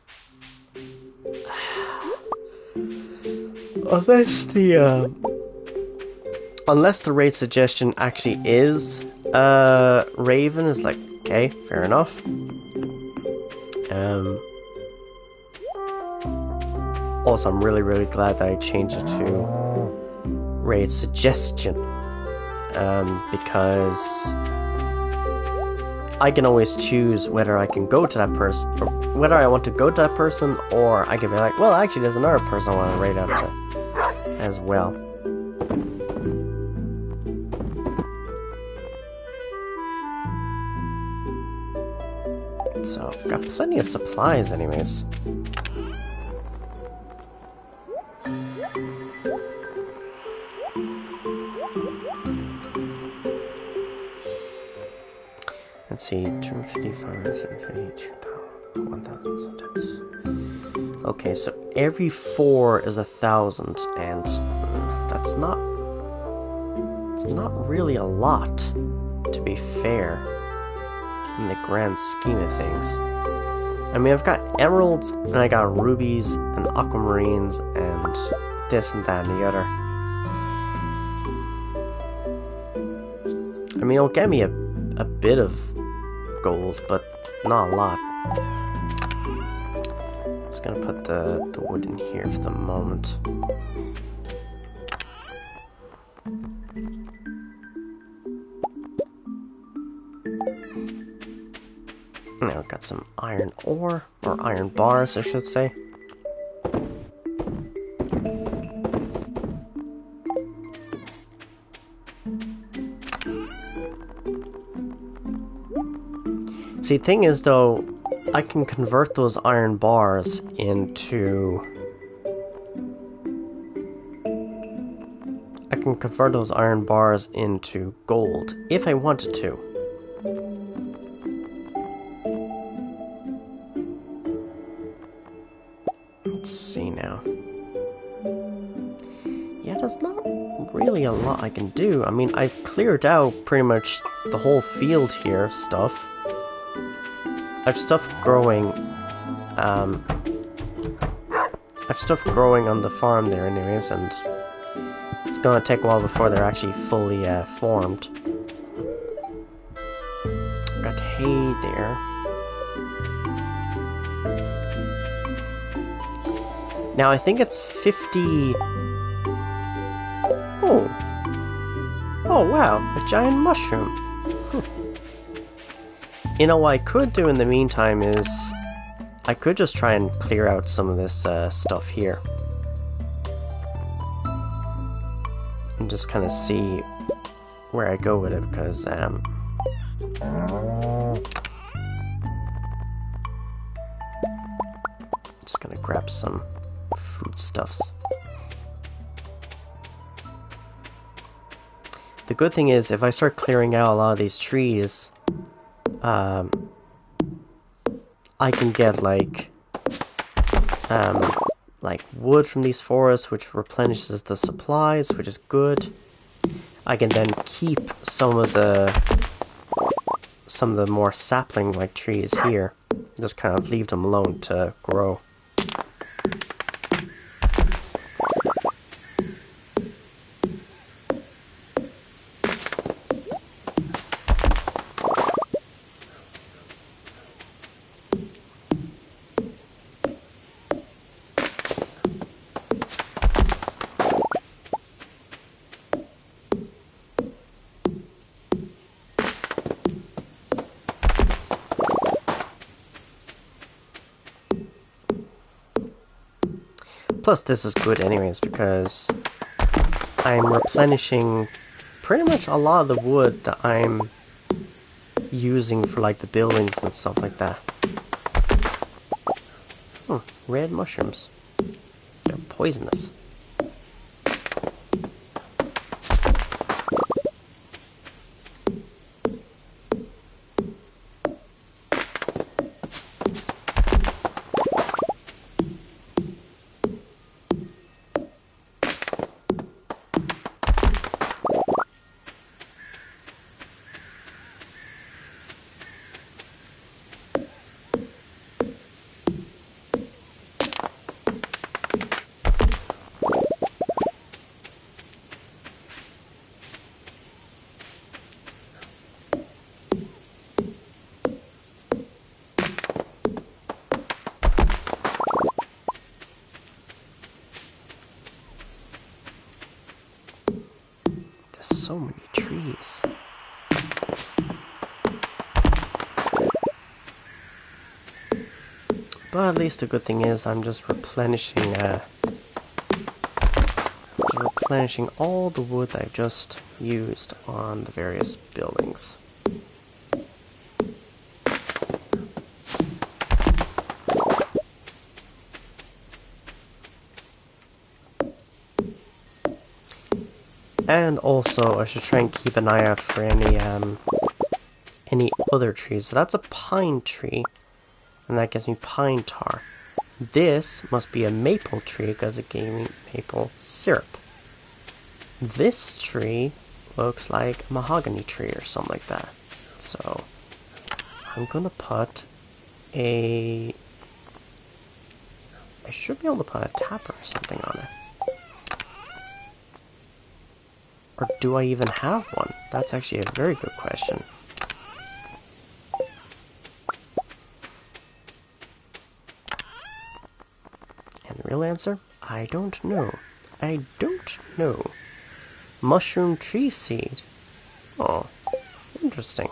unless the raid suggestion actually is Raven, is like, okay, fair enough. Also, I'm really glad that I changed it to raid suggestion, because I can always choose whether I can go to that person, or whether I want to go to that person, or I can be like, well, actually, there's another person I want to raid out to as well. So, I've got plenty of supplies anyways. Let's see, 255, 752, 1,000, so that's... Okay, so every 4 is 1,000, and that's not... It's not really a lot, to be fair, in the grand scheme of things. I mean, I've got emeralds, and I got rubies, and aquamarines, and this and that and the other. I mean, it'll get me a bit of gold, but not a lot. Just gonna put the wood in here for the moment. Now we've got some iron ore, or iron bars, I should say. See, thing is though, I can convert those iron bars into... gold, if I wanted to. Let's see now. Yeah, there's not really a lot I can do. I mean, I've cleared out pretty much the whole field here, stuff. I've stuff growing, on the farm there anyways, and it's gonna take a while before they're actually fully, formed. Got hay there. Now I think it's 50... Oh wow, a giant mushroom. You know, what I could do in the meantime is I could just try and clear out some of this stuff here. And just kind of see where I go with it, because just gonna grab some foodstuffs. The good thing is, if I start clearing out a lot of these trees, I can get like wood from these forests, which replenishes the supplies, which is good. I can then keep some of the more sapling-like trees here, just kind of leave them alone to grow. Plus, this is good anyways, because I'm replenishing pretty much a lot of the wood that I'm using for, like, the buildings and stuff like that. Red mushrooms. They're poisonous. So many trees. But at least the good thing is I'm just replenishing all the wood that I've just used on the various buildings. And also, I should try and keep an eye out for any other trees. So that's a pine tree, and that gives me pine tar. This must be a maple tree because it gave me maple syrup. This tree looks like a mahogany tree or something like that. So I'm gonna put I should be able to put a tapper or something on it. Or do I even have one? That's actually a very good question. And the real answer? I don't know. I don't know. Mushroom tree seed. Oh, interesting.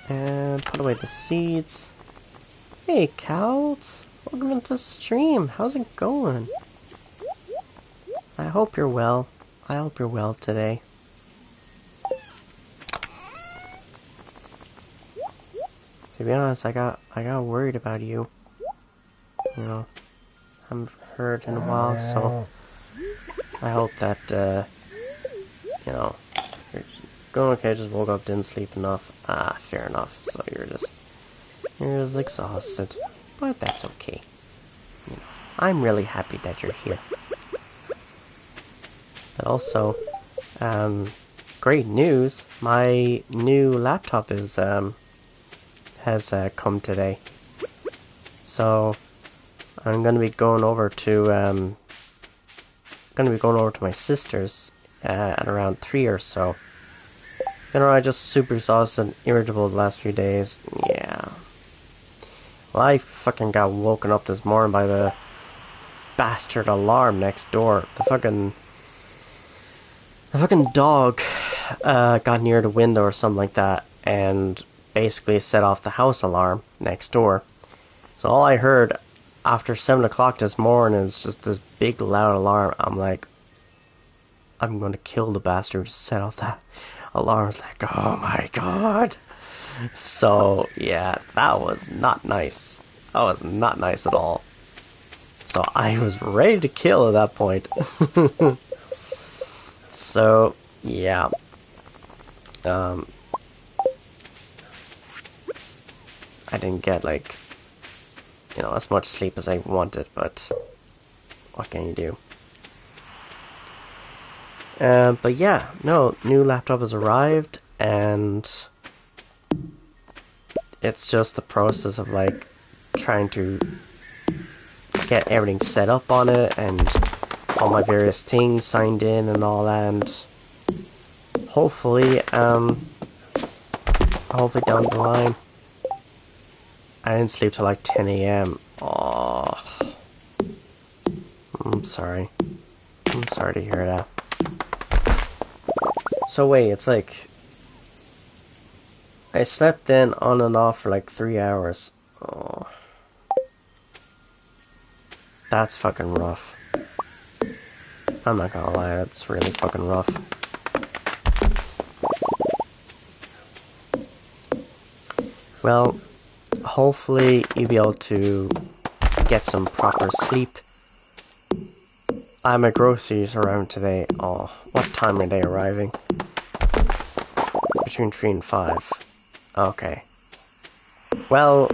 And put away the seeds. Hey, cows! Welcome into the stream. How's it going? I hope you're well. I hope you're well today. To be honest, I got worried about you. You know, I haven't heard in a while, so I hope that you know, you're going okay. Just woke up, didn't sleep enough. Ah, fair enough. So you're just exhausted, but that's okay. You know, I'm really happy that you're here. But also, great news! My new laptop is has come today. So I'm gonna be going over to my sister's at around 3 or so. You know, I just super exhausted and irritable the last few days. Yeah. Well, I fucking got woken up this morning by the bastard alarm next door. The fucking dog got near the window or something like that and basically set off the house alarm next door. So all I heard after 7 o'clock this morning is just this big loud alarm. I'm like, I'm gonna kill the bastard who set off that alarm. It's like, oh my god. So yeah, that was not nice. That was not nice at all. So I was ready to kill at that point. So yeah. I didn't get, like, you know, as much sleep as I wanted, but what can you do? But yeah, no, new laptop has arrived, and it's just the process of, like, trying to get everything set up on it, and all my various things signed in and all that, and hopefully down the line. I didn't sleep till like 10 a.m. Oh, I'm sorry. I'm sorry to hear that. So wait, it's like I slept in on and off for like 3 hours. Oh. That's fucking rough. I'm not gonna lie, that's really fucking rough. Well, hopefully you'll be able to get some proper sleep. My groceries around today. Oh, what time are they arriving? Between 3 and 5. Okay. Well,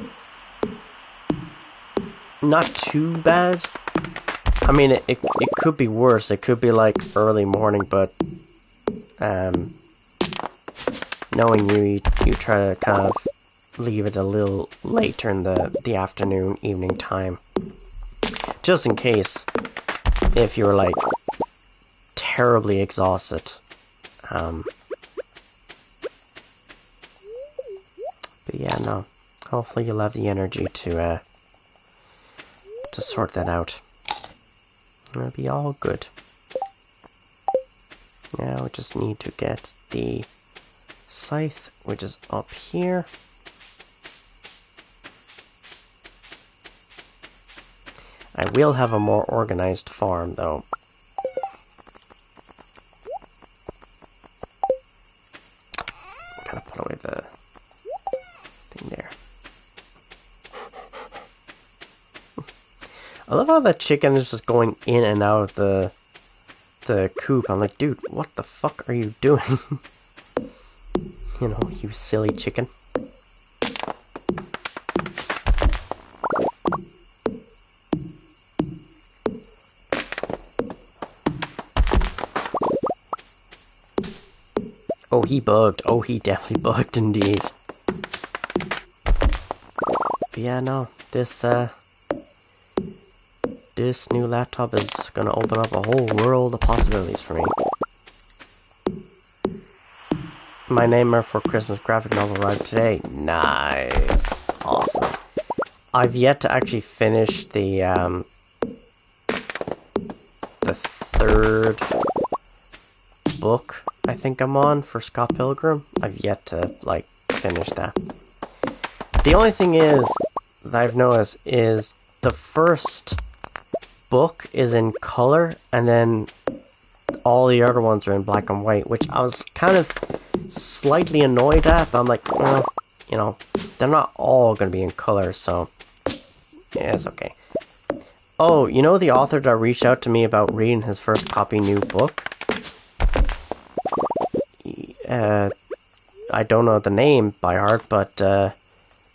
not too bad. I mean, it could be worse. It could be like early morning, but knowing you try to kind of leave it a little later in the afternoon, evening time. Just in case, if you were like terribly exhausted. But yeah, no. Hopefully you'll have the energy to sort that out. It'll be all good. Now we just need to get the scythe, which is up here. I will have a more organized farm, though. Kind of put away the thing there. I love how that chicken is just going in and out of the coop. I'm like, dude, what the fuck are you doing? You know, you silly chicken. Oh, he bugged. Oh, he definitely bugged indeed. But yeah, no, this new laptop is gonna open up a whole world of possibilities for me. My Nightmare for Christmas graphic novel arrived today. Nice. Awesome. I've yet to actually finish the third book I think I'm on for Scott Pilgrim. I've yet to, like, finish that. The only thing is, that I've noticed, is the first book is in color, and then all the other ones are in black and white, which I was kind of slightly annoyed at, but I'm like, well, you know, they're not all going to be in color, so yeah, it's okay. Oh, you know the author that reached out to me about reading his first copy new book? I don't know the name by heart, but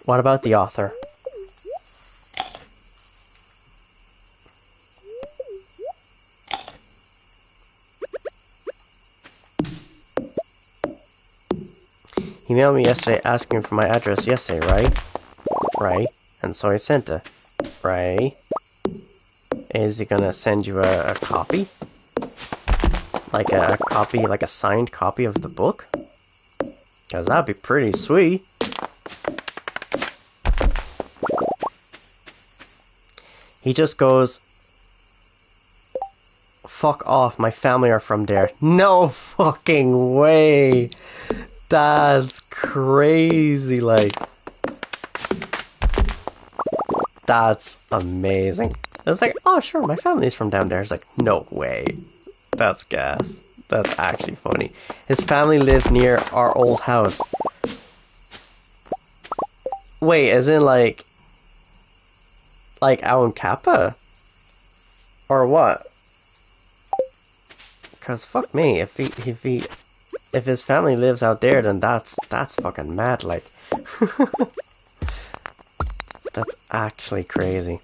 what about the author? He mailed me yesterday asking for my address yesterday, right? Right. And so I sent it. Right. Is he gonna send you a copy? Like a copy, like a signed copy of the book? Because that'd be pretty sweet. He just goes, fuck off, my family are from there. No fucking way! That's crazy, like. That's amazing. It's like, oh sure, my family's from down there. It's like, no way. That's gas. That's actually funny. His family lives near our old house. Wait, as in like out in Kappa? Or what? Cause fuck me, if his family lives out there, then that's fucking mad, like. That's actually crazy.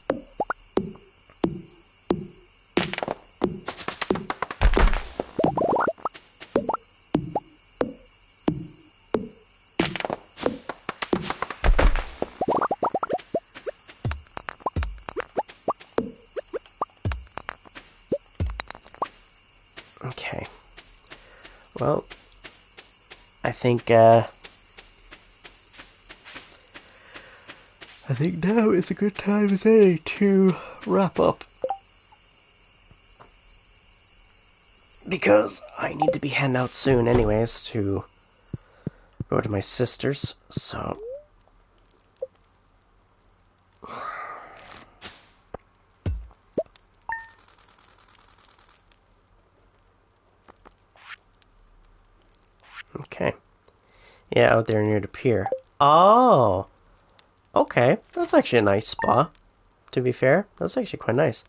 Okay. Well, I think now is a good time as any to wrap up. Because I need to be heading out soon anyways to go to my sister's, so Yeah, out there near the pier. Oh, okay. That's actually a nice spot, to be fair. That's actually quite nice.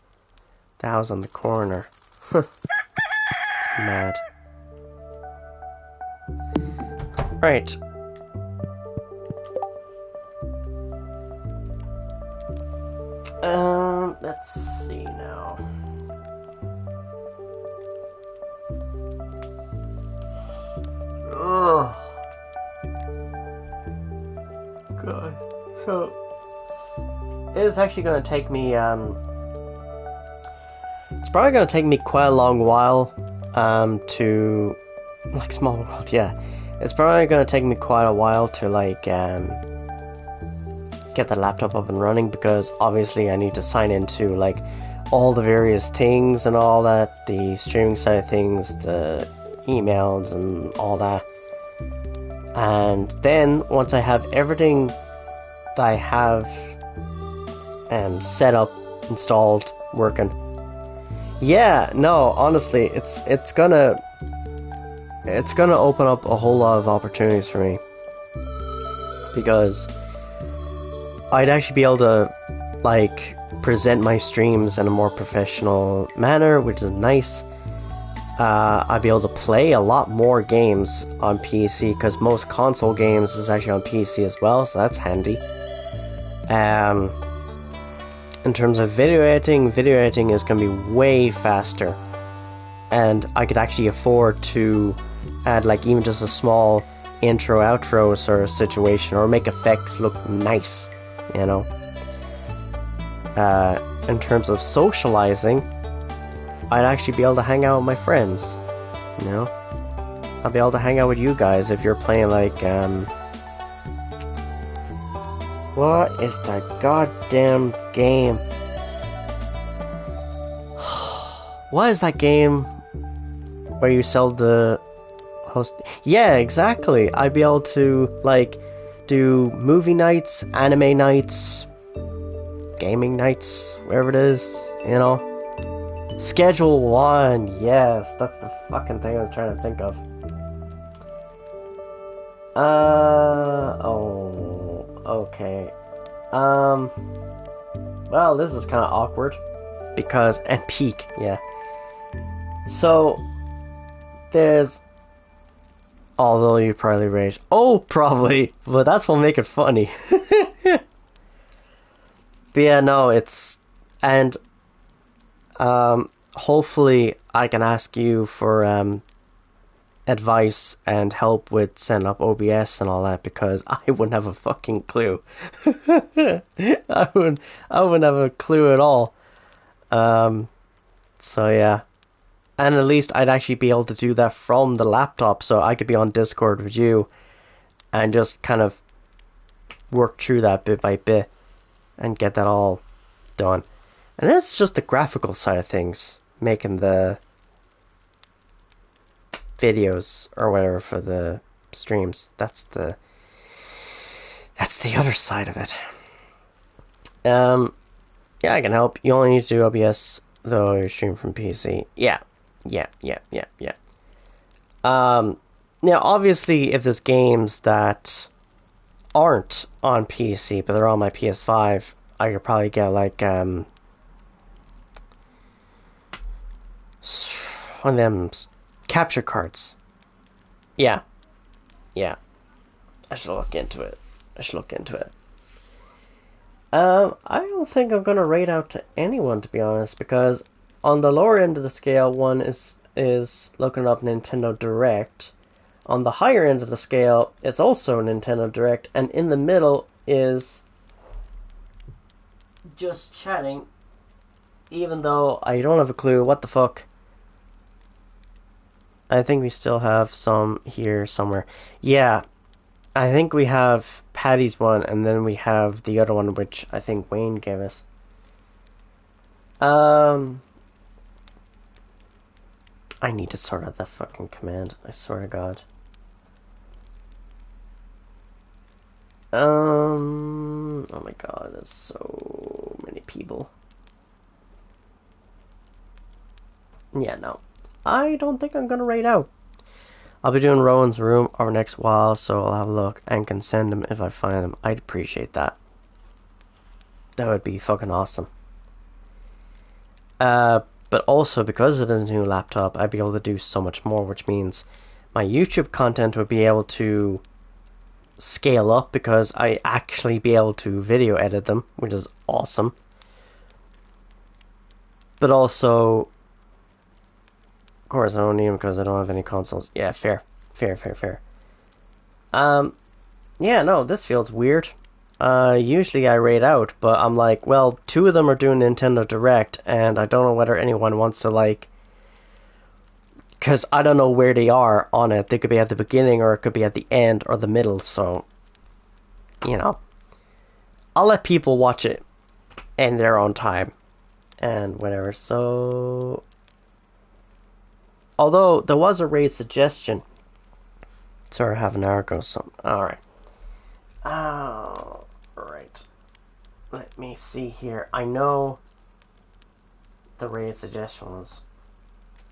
The house on the corner. It's mad. Right. Let's see now. Oh, God. So, it's actually going to take me, it's probably going to take me quite a long while, to, like, Small World, yeah. It's probably going to take me quite a while to, like, get the laptop up and running, because obviously I need to sign into, like, all the various things and all that, the streaming side of things, the emails and all that. And then, once I have everything that I have set up, installed, working. Yeah, no, honestly, it's gonna open up a whole lot of opportunities for me, because I'd actually be able to, like, present my streams in a more professional manner, which is nice. I'd be able to play a lot more games on PC, because most console games is actually on PC as well, so that's handy. In terms of video editing is going to be way faster, and I could actually afford to add, like, even just a small intro outro sort of situation, or make effects look nice, you know. In terms of socializing, I'd actually be able to hang out with my friends, you know. I'll be able to hang out with you guys if you're playing, like, what is that goddamn game? What is that game where you sell the host? Yeah, exactly. I'd be able to, like, do movie nights, anime nights, gaming nights, wherever it is, you know. Schedule one, yes, that's the fucking thing I was trying to think of. Oh, okay. Well, this is kind of awkward, because, and peak, yeah. So, there's, although you probably rage, oh, probably, but that's what'll make it funny. But yeah, no, it's, and, hopefully I can ask you for, advice and help with setting up OBS and all that, because I wouldn't have a fucking clue. I wouldn't have a clue at all. So yeah. And at least I'd actually be able to do that from the laptop, so I could be on Discord with you and just kind of work through that bit by bit and get that all done. And that's just the graphical side of things, making the videos or whatever for the streams. That's the other side of it. Yeah, I can help. You only need to do OBS though you stream from PC. Yeah. Now obviously if there's games that aren't on PC but they're on my PS5, I could probably get, like, one of them capture cards. Yeah. I should look into it. I don't think I'm gonna rate out to anyone, to be honest, because on the lower end of the scale, one is looking up Nintendo Direct. On the higher end of the scale, it's also Nintendo Direct, and in the middle is just chatting, even though I don't have a clue what the fuck. I think we still have some here somewhere. Yeah, I think we have Patty's one, and then we have the other one, which I think Wayne gave us. I need to sort out that fucking command, I swear to God. Oh my God, there's so many people. Yeah, no. I don't think I'm gonna rate out. I'll be doing Rowan's room over next while, so I'll have a look and can send them if I find them. I'd appreciate that. That would be fucking awesome. But also, because it is a new laptop, I'd be able to do so much more, which means my YouTube content would be able to scale up because I actually be able to video edit them, which is awesome. But also, of course, I don't need them because I don't have any consoles. Yeah, fair. Yeah, no, this feels weird. Usually I raid out, but I'm like, well, 2 of them are doing Nintendo Direct, and I don't know whether anyone wants to, like... Because I don't know where they are on it. They could be at the beginning, or it could be at the end, or the middle, so... You know. I'll let people watch it in their own time, and whatever, so... Although, there was a raid suggestion. Sorry, half an hour ago, so... Alright. Oh, right. Let me see here. I know the raid suggestion was...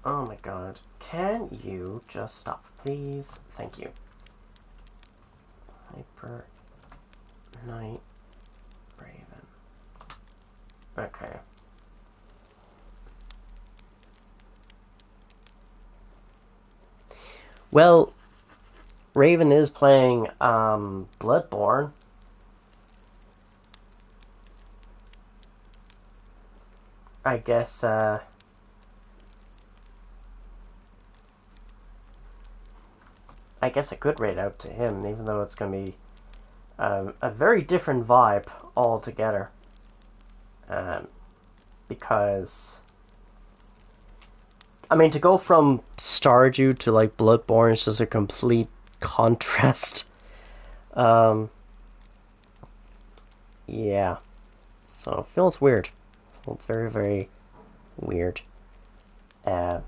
Oh my god. Can you just stop, please? Thank you. Hyper Night Raven. Okay. Well, Raven is playing Bloodborne. I guess I could raid out to him, even though it's going to be a very different vibe altogether. Because, I mean, to go from Stardew to, like, Bloodborne is just a complete contrast. Yeah. So, it feels weird. It's very, very weird. I'll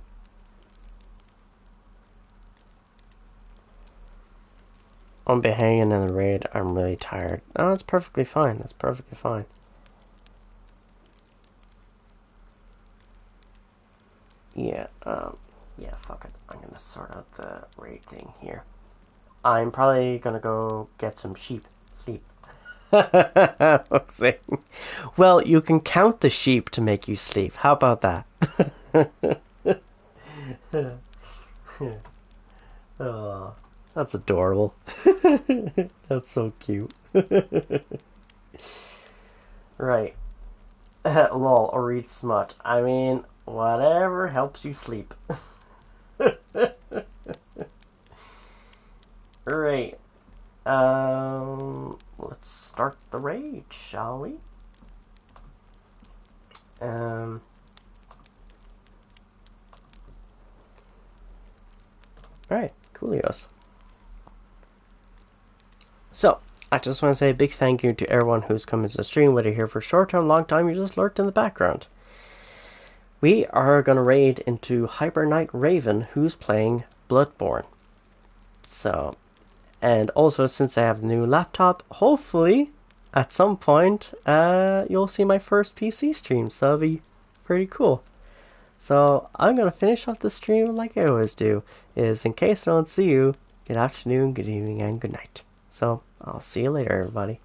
be hanging in the raid. I'm really tired. Oh, that's perfectly fine. That's perfectly fine. Yeah, yeah, fuck it. I'm gonna sort out the raid thing here. I'm probably gonna go get some sheep. Sleep. Well, you can count the sheep to make you sleep. How about that? Oh, that's adorable. That's so cute. Right. Lol, or read smut. I mean, whatever helps you sleep. Right. Let's start the raid, shall we? Alright, coolios. So, I just want to say a big thank you to everyone who's come into the stream, whether you're here for a short time, long time, you just lurked in the background. We are going to raid into Hyper Night Raven, who's playing Bloodborne. So, and also since I have a new laptop, hopefully, at some point, you'll see my first PC stream, so that'll be pretty cool. So, I'm going to finish off the stream like I always do, is in case I don't see you, good afternoon, good evening, and good night. So, I'll see you later, everybody.